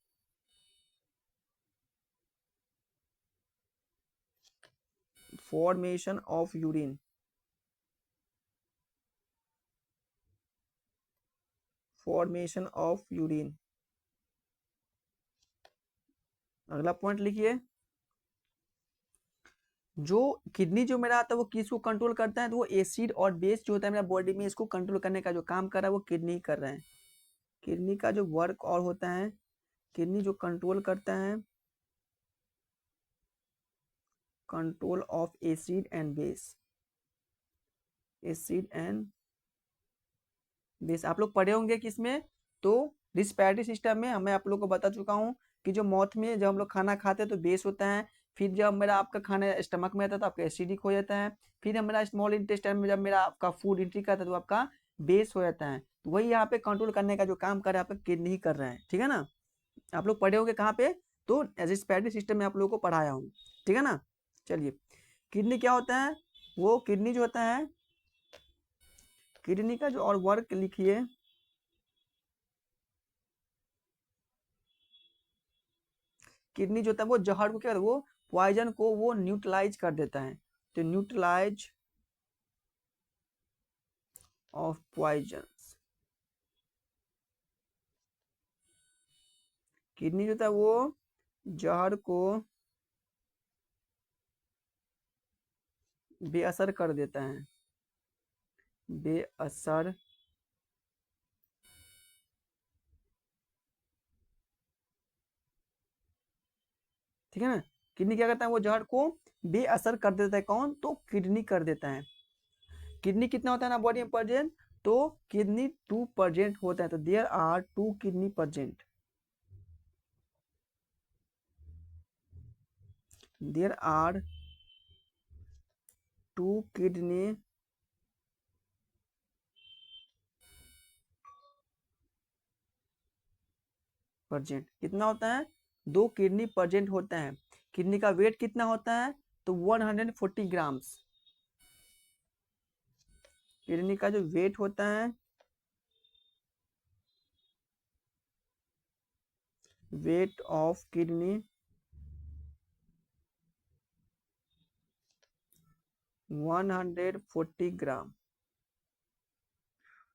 Speaker 1: formation of urine, formation of urine. अगला पॉइंट लिखिए, जो किडनी जो मेरा आता है वो किसको कंट्रोल करता है, तो वो एसिड और बेस जो होता है मेरा बॉडी में इसको कंट्रोल करने का जो काम कर रहा है वो किडनी कर रहा है। किडनी का जो वर्क और होता है, किडनी जो कंट्रोल करता है, control of acid and base, acid and base आप लोग पढ़े होंगे किसमें, तो रिस्पिरेटरी सिस्टम में हमें आप लोग को बता चुका हूँ कि जो माउथ में जब हम लोग खाना खाते हैं तो बेस होता है, फिर जब मेरा आपका खाना स्टमक में आता है तो आपका एसिडिक हो जाता है, फिर हमारा स्मॉल इंटेस्टाइन में जब मेरा आपका फूड एंट्री करता है तो आपका बेस हो जाता है। तो वही यहाँ पे कंट्रोल करने का जो काम कर रहा है आपका किडनी ही कर रहा है, ठीक है ना। आप लोग पढ़े होंगे कहाँ पे, तो रिस्पिरेटरी सिस्टम में आप लोगों को पढ़ाया हूँ, ठीक है ना। चलिए, किडनी क्या होता है, वो किडनी जो होता है, किडनी का जो और वर्क लिखिए, किडनी जो होता है वो जहर को क्या, वो पॉइजन को वो न्यूट्रलाइज कर देता है, तो न्यूट्रलाइज ऑफ पॉइजन, किडनी जो होता है वो जहर को बेअसर कर देता है, बेअसर ठीक है ना। किडनी क्या करता है, वो जहर को बेअसर कर देता है, कौन, तो किडनी कर देता है। किडनी कितना होता है ना बॉडी में प्रेजेंट, तो किडनी 2% होता है, तो there are 2 kidney present, there are 2 kidney present, कितना होता है, 2 किडनी प्रेजेंट होता है। किडनी का वेट कितना होता है, तो 140 ग्राम्स, किडनी का जो वेट होता है, weight of kidney 140 gram,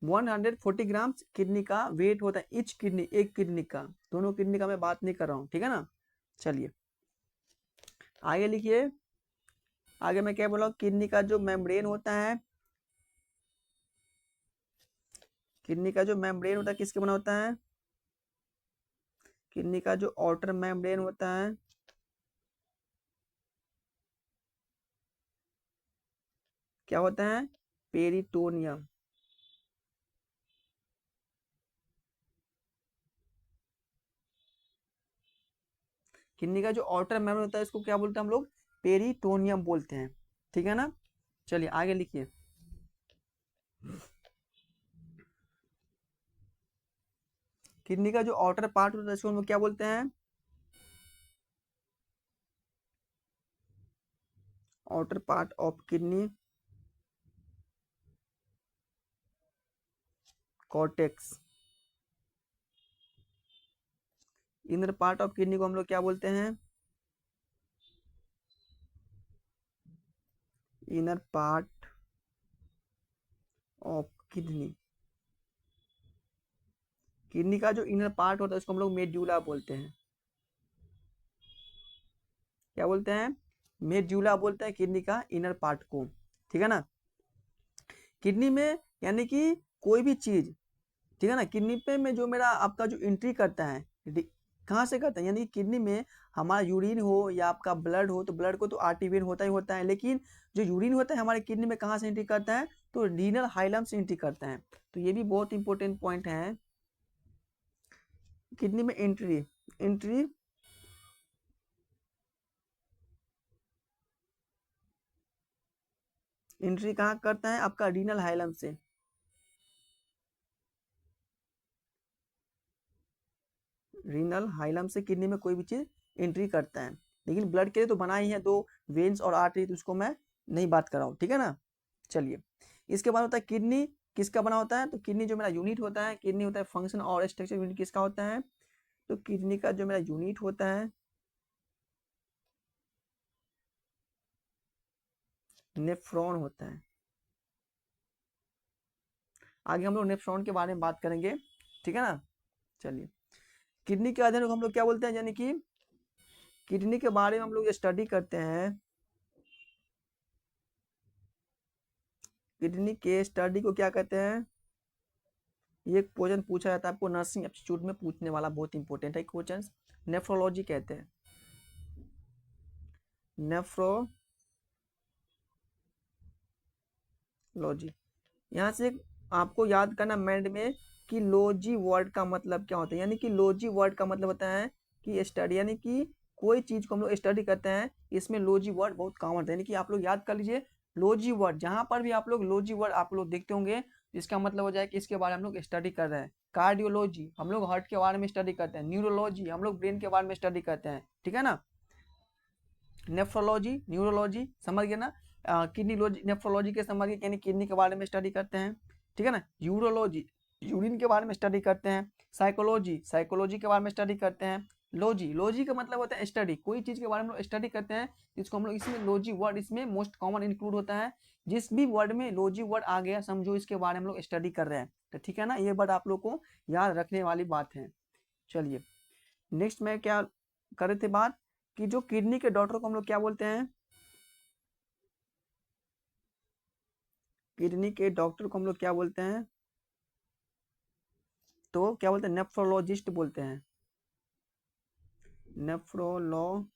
Speaker 1: 140 gram kidney का वेट होता है, इच किडनी, एक किडनी का, दोनों किडनी का मैं बात नहीं कर रहा हूँ, ठीक है ना। चलिए आगे लिखिए, आगे मैं क्या बोला, किडनी का जो मेम्ब्रेन होता है, किडनी का जो मेम्ब्रेन होता है किसके बना होता है, किडनी का जो आउटर मेम्ब्रेन होता है, क्या होता है, पेरिटोनियम, किडनी का जो आउटर मेम्ब्रेन होता है इसको क्या बोलते हैं हम लोग, पेरिटोनियम बोलते हैं, ठीक है ना। चलिए आगे लिखिए, किडनी का जो आउटर पार्ट होता है इसको हम लोग क्या बोलते हैं, outer part of kidney cortex, inner part of kidney को हम लोग क्या बोलते हैं, inner part of kidney, kidney का जो इनर पार्ट होता है उसको हम लोग मेड्यूला बोलते हैं, क्या बोलते हैं, मेड्यूला बोलते हैं किडनी का इनर पार्ट को, ठीक है ना। किडनी में यानी कि कोई भी चीज, ठीक है ना, किडनी पे में जो मेरा आपका जो एंट्री करता है, कहाँ से करता है, यानी किडनी में हमारा यूरिन हो या आपका ब्लड हो, तो ब्लड को तो आर्टरी होता ही होता है, लेकिन जो यूरिन होता है हमारे किडनी में कहाँ से एंट्री करता है, तो रीनल हाइलम से एंट्री करता है। तो ये भी बहुत इंपॉर्टेंट पॉइंट है, किडनी में एंट्री, एंट्री एंट्री कहाँ करता है, आपका रीनल हाइलम से, रीनल हाइलम से किडनी में कोई भी चीज एंट्री करता है, लेकिन ब्लड के लिए तो बना ही है दो, वेन्स और आर्टरी, तो उसको मैं नहीं बात कर रहा हूँ, ठीक है ना। चलिए, इसके बाद होता है किडनी किसका बना होता है, तो किडनी जो मेरा यूनिट होता है, किडनी होता है फंक्शन और स्ट्रक्चर यूनिट किसका होता है, तो किडनी का जो मेरा यूनिट होता है नेफ्रॉन होता है। आगे हम लोग नेफ्रॉन के बारे में बात करेंगे, ठीक है ना। चलिए, किडनी के अध्ययन को हम लोग क्या बोलते हैं, यानी कि किडनी के बारे में हम लोग स्टडी करते हैं, किडनी के स्टडी को क्या कहते हैं, ये क्वेश्चन पूछा जाता है आपको नर्सिंग एप्टीट्यूड में पूछने वाला, बहुत इंपॉर्टेंट है क्वेश्चन, नेफ्रोलॉजी कहते हैं, नेफ्रोलॉजी लॉजी। यहाँ से आपको याद करना माइंड में कि लॉजी वर्ड का मतलब क्या होता है, यानी कि लॉजी वर्ड का मतलब होता है कि स्टडी, यानी कि कोई चीज को हम लोग स्टडी करते हैं, इसमें लॉजी वर्ड बहुत कॉमन है। यानी कि आप लोग याद कर लीजिए लॉजी वर्ड, जहां पर भी आप लोग लॉजी वर्ड आप लोग देखते होंगे, इसका मतलब हो जाए कि इसके बारे में हम लोग स्टडी कर रहे हैं। कार्डियोलॉजी हम लोग हार्ट के बारे में स्टडी करते हैं, न्यूरोलॉजी हम लोग ब्रेन के बारे में स्टडी करते हैं, ठीक है ना। नेफ्रोलॉजी, न्यूरोलॉजी समझ गए ना। किडनीलॉजी, नेफ्रोलॉजी के समझ गए, यानी किडनी के बारे में स्टडी करते हैं, ठीक है ना। यूरोलॉजी यूरिन के बारे में स्टडी करते हैं। साइकोलॉजी साइकोलॉजी के बारे में स्टडी करते हैं। लॉजी लॉजी का मतलब होता है स्टडी, कोई चीज के बारे में स्टडी करते हैं जिसको हम लोग, इसमें लॉजी वर्ड इसमें मोस्ट कॉमन इंक्लूड होता है। जिस भी वर्ड में लॉजी वर्ड आ गया समझो इसके बारे में हम लोग स्टडी कर रहे हैं, तो ठीक है ना। ये वर्ड आप लोग को याद रखने वाली बात है। चलिए नेक्स्ट में क्या कर रहे थे बात, कि जो किडनी के डॉक्टर को हम लोग क्या बोलते हैं, किडनी के डॉक्टर को हम लोग क्या बोलते हैं, तो क्या बोलते हैं, नेफ्रोलॉजिस्ट बोलते हैं, नेफ्रोलॉजिस्ट।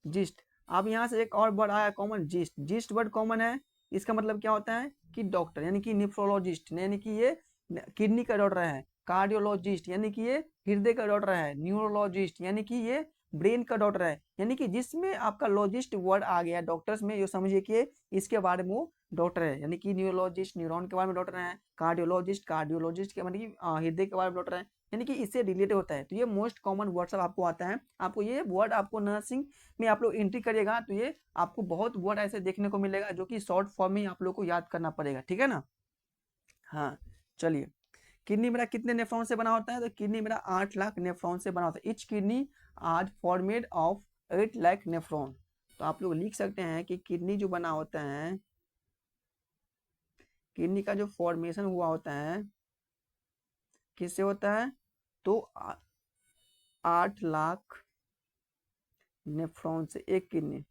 Speaker 1: जिस्ट, अब यहाँ से एक और वर्ड आया common, gist. Gist word common है, इसका मतलब क्या होता है कि डॉक्टर, यानी कि नेफ्रोलॉजिस्ट यानी कि ये किडनी का डॉक्टर है। कार्डियोलॉजिस्ट यानी कि ये हृदय का डॉक्टर है। न्यूरोलॉजिस्ट यानी कि ये ब्रेन का डॉक्टर है। यानी कि जिसमें आपका लॉजिस्ट वर्ड आ गया डॉक्टर्स में, ये समझिए कि इसके बारे में वो डॉक्टर है। यानी कि न्यूरोलॉजिस्ट न्यूरॉन के बारे में डॉक्टर है, कार्डियोलॉजिस्ट कार्डियोलॉजिस्ट के मतलब कि हृदय के बारे में डॉक्टर है, यानी कि इससे रिलेटेड होता है। तो ये मोस्ट कॉमन वर्ड आपको आता है। आपको ये वर्ड आपको नर्सिंग में आप लोग एंट्री करिएगा तो ये आपको बहुत वर्ड ऐसे देखने को मिलेगा जो कि शॉर्ट फॉर्म में आप लोग को याद करना पड़ेगा, ठीक है ना। हाँ चलिए, किडनी मेरा कितने नेफ्रॉन से बना होता है, तो किडनी मेरा 8 लाख नेफ्रॉन से बना होता है। Each kidney are formed of 8 lakh nephron. तो आप लोग लिख सकते हैं कि किडनी जो बना होता है, किडनी का जो फॉर्मेशन हुआ होता है किससे होता है, तो 8 लाख नेफ्रॉन से। एक किडनी,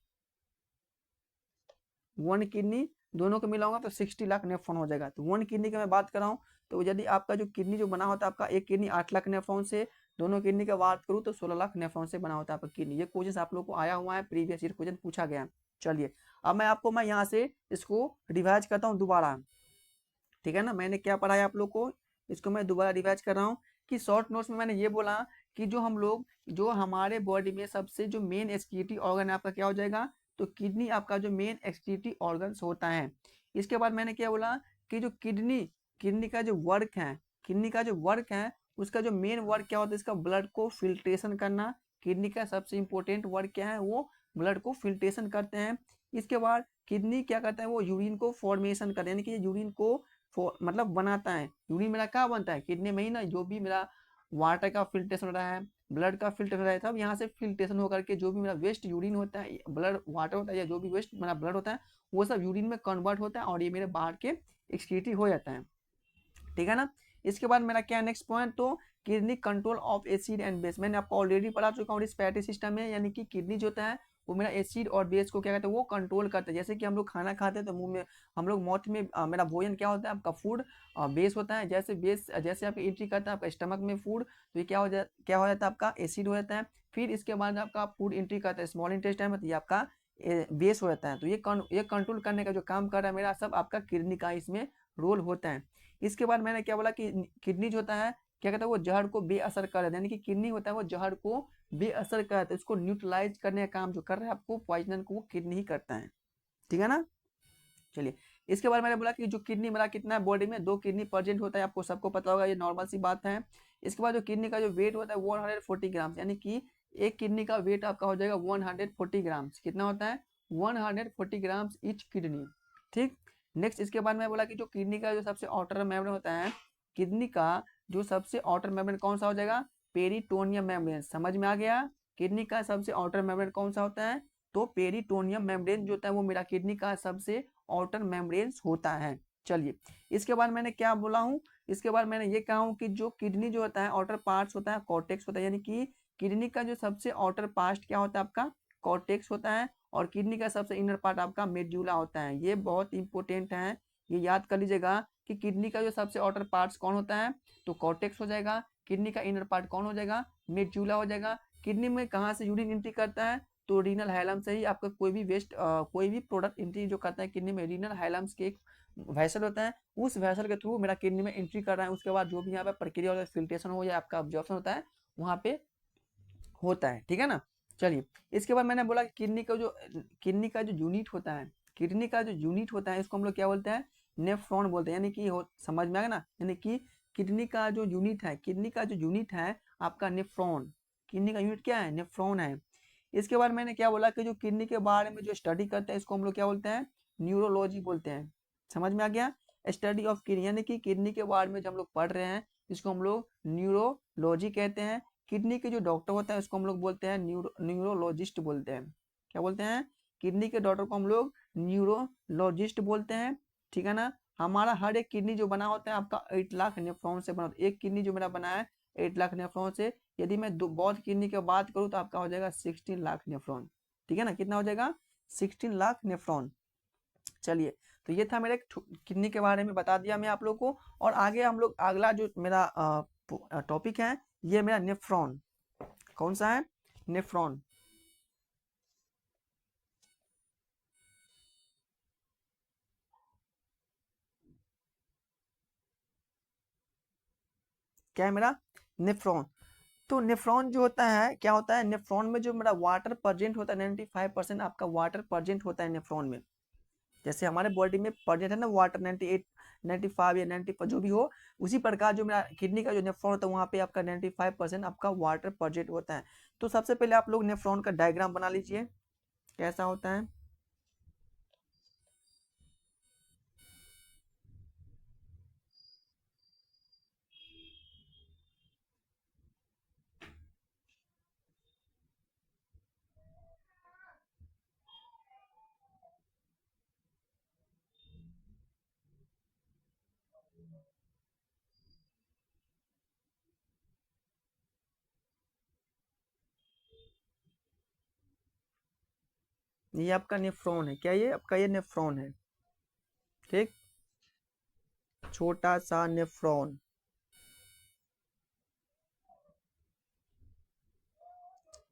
Speaker 1: वन किडनी दोनों को मिलाऊंगा तो 60 लाख नेफ्रॉन हो जाएगा। तो वन किडनी की मैं बात कर रहा हूँ, तो यदि आपका जो किडनी जो बना होता है आपका, एक किडनी 8 लाख नेफ्रॉन से, दोनों किडनी की बात करूँ तो 16 लाख नेफ्रॉन से बना होता है आपका किडनी। ये क्वेश्चन आप लोग को आया हुआ है, प्रीवियस ईयर क्वेश्चन पूछा गया। चलिए अब मैं यहाँ से इसको रिवाइज करता हूँ दोबारा, ठीक है ना। मैंने क्या पढ़ाया आप लोग को, इसको मैं दोबारा रिवाइज कर रहा हूँ। कि शॉर्ट नोट्स में मैंने ये बोला कि जो हम लोग, जो हमारे बॉडी में सबसे जो मेन एक्सक्रीटरी ऑर्गन है आपका क्या हो जाएगा, तो किडनी आपका जो मेन एक्सक्रीटरी ऑर्गन होता है। इसके बाद मैंने क्या बोला कि जो किडनी, किडनी का जो वर्क है, किडनी का जो वर्क है उसका जो मेन वर्क क्या होता है, इसका ब्लड को फिल्ट्रेशन करना। किडनी का सबसे इंपॉर्टेंट वर्क क्या है, वो ब्लड को फिल्ट्रेशन करते हैं। इसके बाद किडनी क्या करता है, वो यूरिन को फॉर्मेशन करता है, यानी कि यूरिन को मतलब बनाता है। यूरिन मेरा क्या बनता है, किडनी में ही ना, जो भी मेरा वाटर का फिल्ट्रेशन हो रहा है, ब्लड का फिल्ट्रेशन हो रहा है, तब यहाँ से फिल्ट्रेशन होकर के जो भी मेरा वेस्ट यूरिन होता है, ब्लड वाटर होता है या जो भी वेस्ट मेरा ब्लड होता है, वो सब यूरिन में कन्वर्ट होता है और ये मेरे बाहर के एक्सक्रीटरी हो जाता है, ठीक है ना। इसके बाद मेरा क्या नेक्स्ट पॉइंट, तो kidney control of acid and base. मैंने आपको ऑलरेडी पढ़ा चुका हूँ रिस्पिरेटरी सिस्टम में, यानी कि किडनी जो होता है वो मेरा एसिड और बेस को क्या कहते हैं, वो कंट्रोल करता है। जैसे कि हम लोग खाना खाते हैं तो मुंह में, हम लोग माउथ में मेरा भोजन क्या होता है, आपका फूड बेस होता है। जैसे बेस जैसे आपकी एंट्री करता है आपका स्टमक में फूड, तो ये क्या हो जाता है, आपका एसिड हो जाता है। फिर इसके बाद आपका फूड एंट्री करता है स्मॉल इंटेस्टाइन में, तो ये आपका बेस हो जाता है। तो ये कंट्रोल करने का जो काम कर रहा है मेरा, सब आपका किडनी का इसमें रोल होता है। इसके बाद मैंने क्या बोला कि किडनी जो होता है क्या कहता है, वो जहर को बेअसर कर देता है, यानी कि किडनी होता है वो जहर को बेअसर कर देता है, उसको न्यूट्रलाइज करने का काम जो कर रहा है आपको पॉइजन को, वो किडनी ही करता है, ठीक है ना। चलिए इसके बाद मैंने बोला कि जो किडनी मेरा कितना है, बॉडी में 2 किडनी प्रेजेंट होता है, आपको सबको पता होगा, ये नॉर्मल सी बात है। इसके बाद जो किडनी का जो वेट होता है 140 ग्राम, यानी कि एक किडनी का वेट आपका हो जाएगा 140 ग्राम्स। कितना होता है, 140 ग्राम्स ईच किडनी, ठीक। नेक्स्ट इसके बाद मैं बोला कि जो किडनी का जो सबसे आउटर मेम्ब्रेन होता है, किडनी का जो सबसे आउटर मेम्ब्रेन कौन सा हो जाएगा, पेरिटोनियम मेम्ब्रेन। समझ में आ गया, किडनी का सबसे आउटर मेम्ब्रेन कौन सा होता है, तो पेरिटोनियम मेम्ब्रेन जो होता है वो मेरा किडनी का सबसे आउटर मेम्ब्रेन्स होता है। चलिए इसके बाद मैंने क्या बोला हूँ, इसके बाद मैंने ये कहा हूँ कि जो किडनी जो होता है आउटर पार्ट्स होता है कॉर्टेक्स होता है, यानी कि किडनी का जो सबसे आउटर पार्ट क्या होता है आपका, कॉर्टेक्स होता है। और किडनी का सबसे इनर पार्ट आपका मेड्यूला होता है। ये बहुत इंपॉर्टेंट है, ये याद कर लीजिएगा कि किडनी का जो सबसे आउटर पार्ट्स कौन होता है, तो कॉर्टेक्स हो जाएगा। किडनी का इनर पार्ट कौन हो जाएगा, मेड्यूला हो जाएगा। किडनी में कहाँ से यूरिन एंट्री करता है, तो रीनल हाइलम से ही आपका कोई भी वेस्ट कोई भी प्रोडक्ट एंट्री जो करता है किडनी में, रीनल हाइलम्स के एक वेसल होता है, उस वेसल के थ्रू मेरा किडनी में एंट्री कर रहा है। उसके बाद जो भी यहाँ पे प्रक्रिया होता है, फिल्ट्रेशन हो या आपका ऑब्जॉर्प्शन होता है, वहाँ पे होता है, ठीक है ना। चलिए, इसके बाद मैंने बोला किडनी का जो यूनिट होता है, किडनी का जो यूनिट होता है इसको हम लोग क्या बोलते हैं, नेफ्रॉन बोलते हैं। यानी कि समझ में आ गया ना, यानी कि किडनी का जो यूनिट है, किडनी का जो यूनिट है आपका नेफ्रॉन, किडनी का यूनिट क्या है, नेफ्रॉन है। इसके बाद मैंने क्या बोला कि जो किडनी के बारे में जो स्टडी करते हैं इसको हम लोग क्या बोलते हैं, न्यूरोलॉजी बोलते हैं। समझ में आ गया, स्टडी ऑफ किडनी, यानी कि किडनी के बारे में जो हम लोग पढ़ रहे हैं इसको हम लोग न्यूरोलॉजी कहते हैं। किडनी के जो डॉक्टर होता है उसको हम लोग बोलते हैं न्यूरोलॉजिस्ट बोलते हैं। क्या बोलते हैं, किडनी के डॉक्टर को हम लोग न्यूरोलॉजिस्ट बोलते हैं, ठीक है ना। हमारा हर एक किडनी जो बना होता है आपका 8 लाख नेफ्रॉन से बना होता है। एक किडनी जो मेरा बना है 8 लाख नेफ्रॉन से। यदि मैं बौद्ध किडनी की बात करूँ तो आपका हो जाएगा 16 लाख नेफ्रॉन, ठीक है ना। कितना हो जाएगा, 16 लाख नेफ्रॉन। चलिए, तो ये था मेरे किडनी के बारे में बता दिया मैं आप लोग को। और आगे हम लोग अगला जो मेरा टॉपिक है ये मेरा नेफ्रॉन। कौन सा है, नेफ्रॉन। क्या है मेरा, नेफ्रॉन। तो नेफ्रॉन जो होता है, क्या होता है, नेफ्रॉन में जो मेरा वाटर प्रेजेंट होता है 95% आपका वाटर प्रेजेंट होता है नेफ्रॉन में। जैसे हमारे बॉडी में प्रेजेंट है ना वाटर 98 95 या 90 जो भी हो, उसी प्रकार जो मेरा किडनी का जो नेफ्रॉन होता है वहाँ पे आपका 95% आपका वाटर प्रेजेंट होता है। तो सबसे पहले आप लोग नेफ्रॉन का डायग्राम बना लीजिए, कैसा होता है। ये आपका नेफ्रॉन है, क्या ये आपका ये नेफ्रॉन है, ठीक, छोटा सा नेफ्रॉन।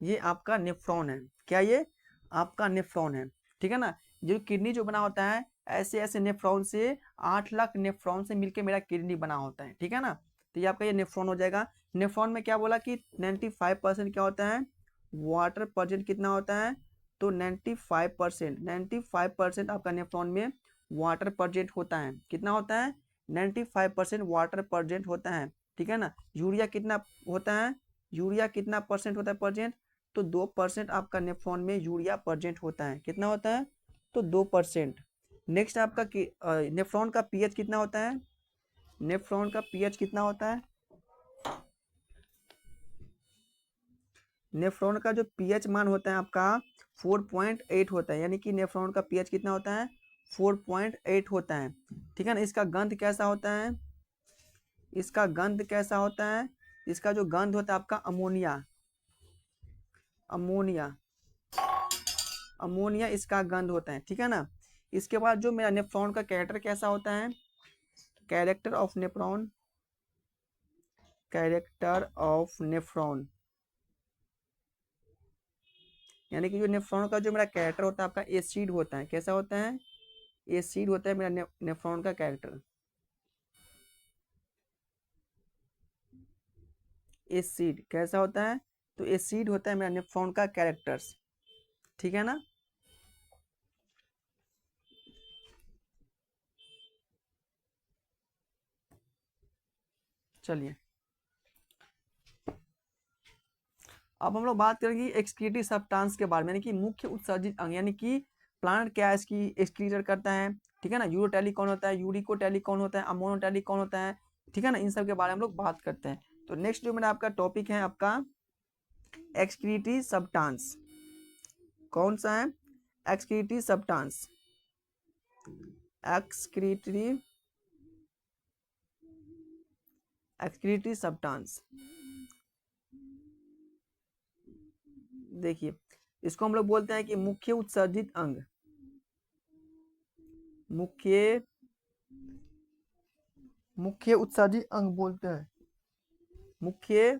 Speaker 1: ये आपका नेफ्रॉन है, क्या ये आपका नेफ्रॉन है, ठीक है ना। जो किडनी जो बना होता है ऐसे ऐसे नेफ्रॉन से 8 लाख नेफ्रॉन से मिलके मेरा किडनी बना होता है, ठीक है ना। तो ये आपका ये नेफ्रॉन हो जाएगा। नेफ्रॉन में क्या बोला कि 95% क्या होता है, वाटर प्रेजेंट कितना होता है, तो 95% आपका नेफ्रॉन में वाटर प्रेजेंट होता है। कितना होता है, 95% वाटर प्रेजेंट होता है, ठीक है ना। यूरिया कितना होता है, यूरिया कितना परसेंट होता है प्रेजेंट, तो 2% आपका नेफ्रॉन में यूरिया प्रेजेंट होता है। कितना होता है, तो 2%। नेक्स्ट आपका नेफ्रॉन का पीएच कितना होता है, नेफ्रॉन का पीएच कितना होता है, नेफ्रॉन का जो पीएच मान होता है आपका 4.8 होता है। यानी कि नेफ्रॉन का पीएच कितना होता है, 4.8 होता है, ठीक है ना। इसका गंध कैसा होता है, इसका गंध कैसा होता है, इसका जो गंध होता है आपका अमोनिया, अमोनिया, अमोनिया इसका गंध होता है, ठीक है ना। इसके बाद जो मेरा नेफ्रॉन का कैरेक्टर कैसा होता है, character of nephron, character of nephron, यानी कि जो नेफ्रॉन का जो मेरा कैरेक्टर होता है आपका एसिड होता है। कैसा होता है, एसिड होता है मेरा नेफ्रॉन का कैरेक्टर, एसिड कैसा होता है, तो एसिड होता है मेरा नेफ्रॉन का कैरेक्टर्स, ठीक है ना। चलिए, अब हम लोग बात करेंगे एक्सक्रीटरी सब्सटेंस के बारे में, यानी कि मुख्य उत्सर्जित अंग, यानी कि प्लांट क्या इसकी एक्सक्रीटर करता है, ठीक है ना। यूरोटेली कौन होता है, यूरिकोटेली कौन होता है, अमोनोटेली कौन होता है, ठीक है ना। इन सब के बारे में हम लोग बात करते हैं। तो नेक्स्ट जो मेरा आपका टॉपिक है आपका एक्सक्रीटरी सब्सटेंस, कौन सा है, excretory substance, excretory, excretory substance. देखिए, इसको हम लोग बोलते हैं कि मुख्य उत्सर्जित अंग, मुख्य मुख्य उत्सर्जित अंग बोलते हैं, मुख्य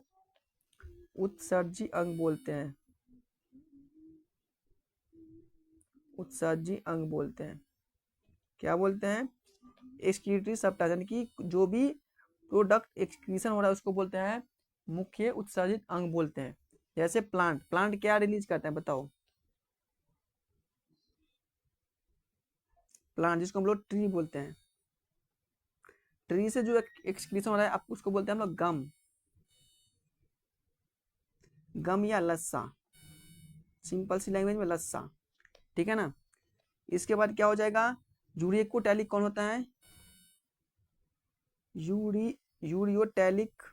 Speaker 1: उत्सर्जी अंग बोलते हैं। उत्सर्जी अंग बोलते हैं। क्या बोलते हैं? एक्सक्रीटरी सब्सटेंस, यानी कि जो भी प्रोडक्ट एक्सक्रीशन हो रहा है उसको बोलते हैं मुख्य उत्सर्जित अंग बोलते हैं। जैसे प्लांट, प्लांट क्या रिलीज करते हैं बताओ? प्लांट, जिसको हम लोग ट्री बोलते हैं, ट्री से जो एक्सक्रीशन हो रहा है आप उसको बोलते हैं हम लोग गम, गम या लस्सा, सिंपल सी लैंग्वेज में लस्सा। ठीक है ना? इसके बाद क्या हो जाएगा? यूरिकोटैलिक कौन होता है? यूरियोटैलिक।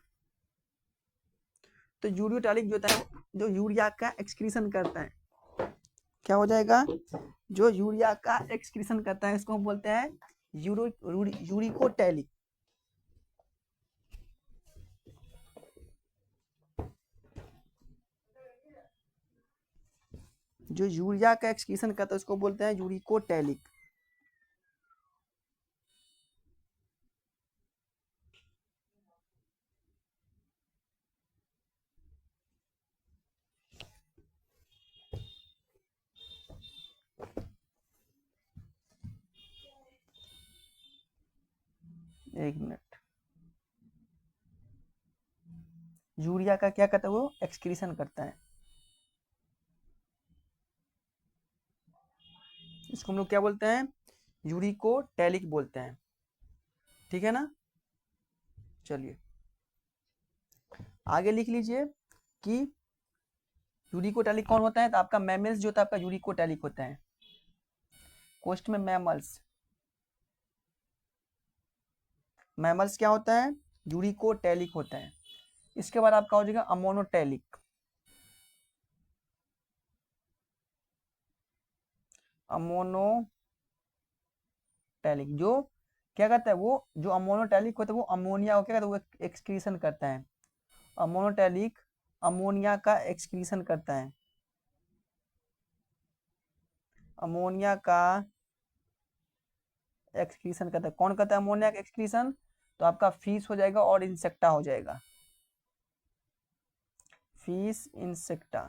Speaker 1: तो यूरियोटैलिक जो होता है जो यूरिया का एक्सक्रीशन करता है, क्या हो जाएगा? जो यूरिया का एक्सक्रीशन करता है इसको हम बोलते हैं यूरिकोटैलिक। जो यूरिया का एक्सक्रीशन करता है उसको बोलते हैं यूरिकोटैलिक। एक मिनट। यूरिया का क्या करता है? वो एक्सक्रीशन करता है। इसको हम लोग क्या बोलते हैं? यूरिकोटैलिक बोलते हैं। ठीक है ना? चलिए आगे लिख लीजिए कि यूरिकोटैलिक कौन होता है। तो आपका मैमल्स जो होता है आपका यूरिकोटैलिक होता है। क्वेश्चन में मैमल्स, मैमल्स क्या होता है? यूरिकोटैलिक होता है। इसके बाद आपका हो जाएगा अमोनोटैलिक। अमोनोटैलिक जो क्या करता है? वो जो अमोनोटैलिक होता है वो अमोनिया को क्या करता है? वो एक्सक्रीशन करता है। अमोनोटैलिक अमोनिया का एक्सक्रीशन करता है। अमोनिया का एक्सक्रीशन करता है। कौन करता है अमोनिया का एक्सक्रीशन? तो आपका फिश हो जाएगा और इंसेक्टा हो जाएगा। फिश इंसेक्टा,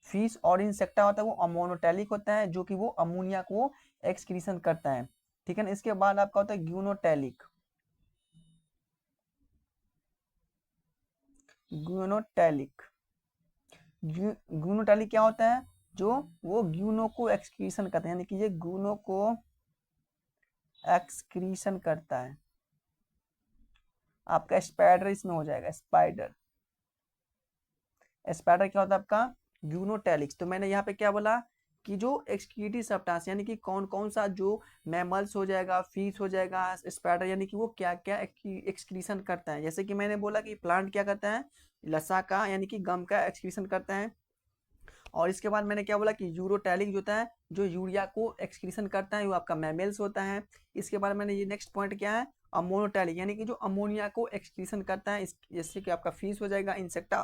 Speaker 1: फिश और इंसेक्टा होता है वो अमोनोटैलिक होता है जो कि वो अमोनिया को एक्सक्रीशन करता है। ठीक है ना? इसके बाद आपका होता है ग्यूनोटैलिक। ग्यूनोटैलिक, ग्यूनोटैलिक क्या होता है? जो वो ग्यूनो को एक्सक्रीशन करता है, यानी कि ये ग्यूनो को एक्सक्रीशन करता है। आपका स्पाइडर इसमें हो जाएगा। स्पाइडर, स्पाइडर क्या होता है आपका? ग्यूनोटैलिक्स। तो मैंने यहाँ पे क्या बोला कि जो एक्सक्रीटरी सब्सटेंस, यानी कि कौन कौन सा जो मैमल्स हो जाएगा, फिश हो जाएगा, स्पाइडर, यानी कि वो क्या क्या एक्सक्रीशन करता है। जैसे कि मैंने बोला कि प्लांट क्या करता है? लसा का यानी कि गम का एक्सक्रीशन करता है। और इसके बाद मैंने क्या बोला कि यूरोटैलिक जो होता है जो यूरिया को एक्सक्रीशन करता है वो आपका मैमल्स होता है। इसके बाद मैंने ये नेक्स्ट पॉइंट क्या है? अमोनोटैलिक, यानी कि जो अमोनिया को एक्सक्रीशन करता है, जैसे कि आपका फिश हो जाएगा, इंसेक्टा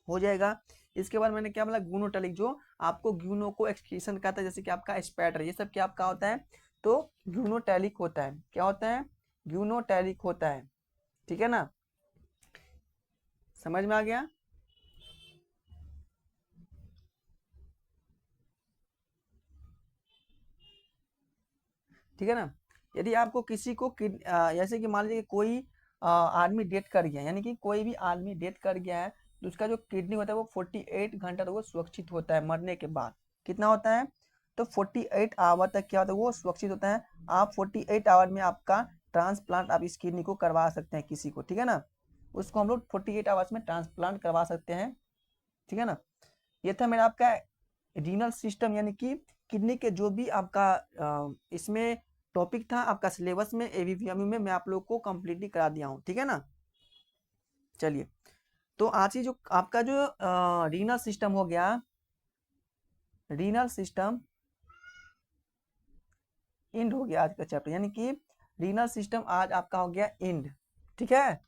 Speaker 1: हो जाएगा। इसके बाद मैंने क्या बोला? ग्यूनोटैलिक जो आपको ग्यूनो को एक्सक्रीशन करता है, जैसे कि आपका स्पैटर, ये सब क्या आपका होता है? तो ग्यूनोटैलिक होता है। क्या होता है? ग्यूनोटैलिक होता है। ठीक है ना? समझ में आ गया? ठीक है ना? यदि आपको किसी को जैसे कि मान लीजिए कोई आदमी डेथ कर गया, यानी कि कोई भी आदमी डेथ कर गया है तो उसका जो किडनी होता है वो 48 घंटा तक वो सुरक्षित होता है मरने के बाद। कितना होता है? तो 48 आवर तक क्या होता है? वो सुरक्षित होता है। आप 48 आवर में आपका ट्रांसप्लांट आप इस किडनी को करवा सकते हैं किसी को। ठीक है ना? उसको हम लोग 48 आवर्स में ट्रांसप्लांट करवा सकते हैं। ठीक है ना? ये था मेरा आपका रीनल सिस्टम, यानी कि किडनी के जो भी आपका इसमें टॉपिक था आपका सिलेबस में एबीवीएमयू में, मैं आप लोग को कंप्लीटली करा दिया हूँ। ठीक है ना? चलिए तो आज ही जो आपका जो रीनल सिस्टम हो गया, रीनल सिस्टम एंड हो गया आज का चैप्टर, यानी कि रीनल सिस्टम आज आपका हो गया एंड। ठीक है?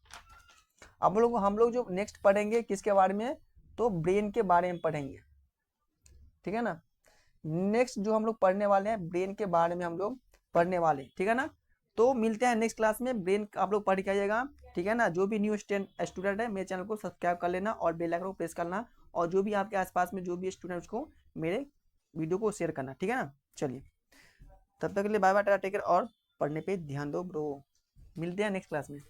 Speaker 1: अब लोग हम लोग जो नेक्स्ट पढ़ेंगे किसके बारे में? तो ब्रेन के बारे में पढ़ेंगे। ठीक है ना? नेक्स्ट जो हम लोग पढ़ने वाले हैं ब्रेन के बारे में हम लोग पढ़ने वाले हैं। ठीक है ना? तो मिलते हैं नेक्स्ट क्लास में। ब्रेन आप लोग पढ़ के आइएगा। ठीक है ना? जो भी न्यू स्टूडेंट है मेरे चैनल को सब्सक्राइब कर लेना और बेल आइकन को प्रेस करना, और जो भी आपके आसपास में जो भी स्टूडेंट उसको मेरे वीडियो को शेयर करना, ठीक है ना। चलिए, तब तक के लिए bye bye, tata, take care, और पढ़ने पे ध्यान दो ब्रो। मिलते हैं नेक्स्ट क्लास में।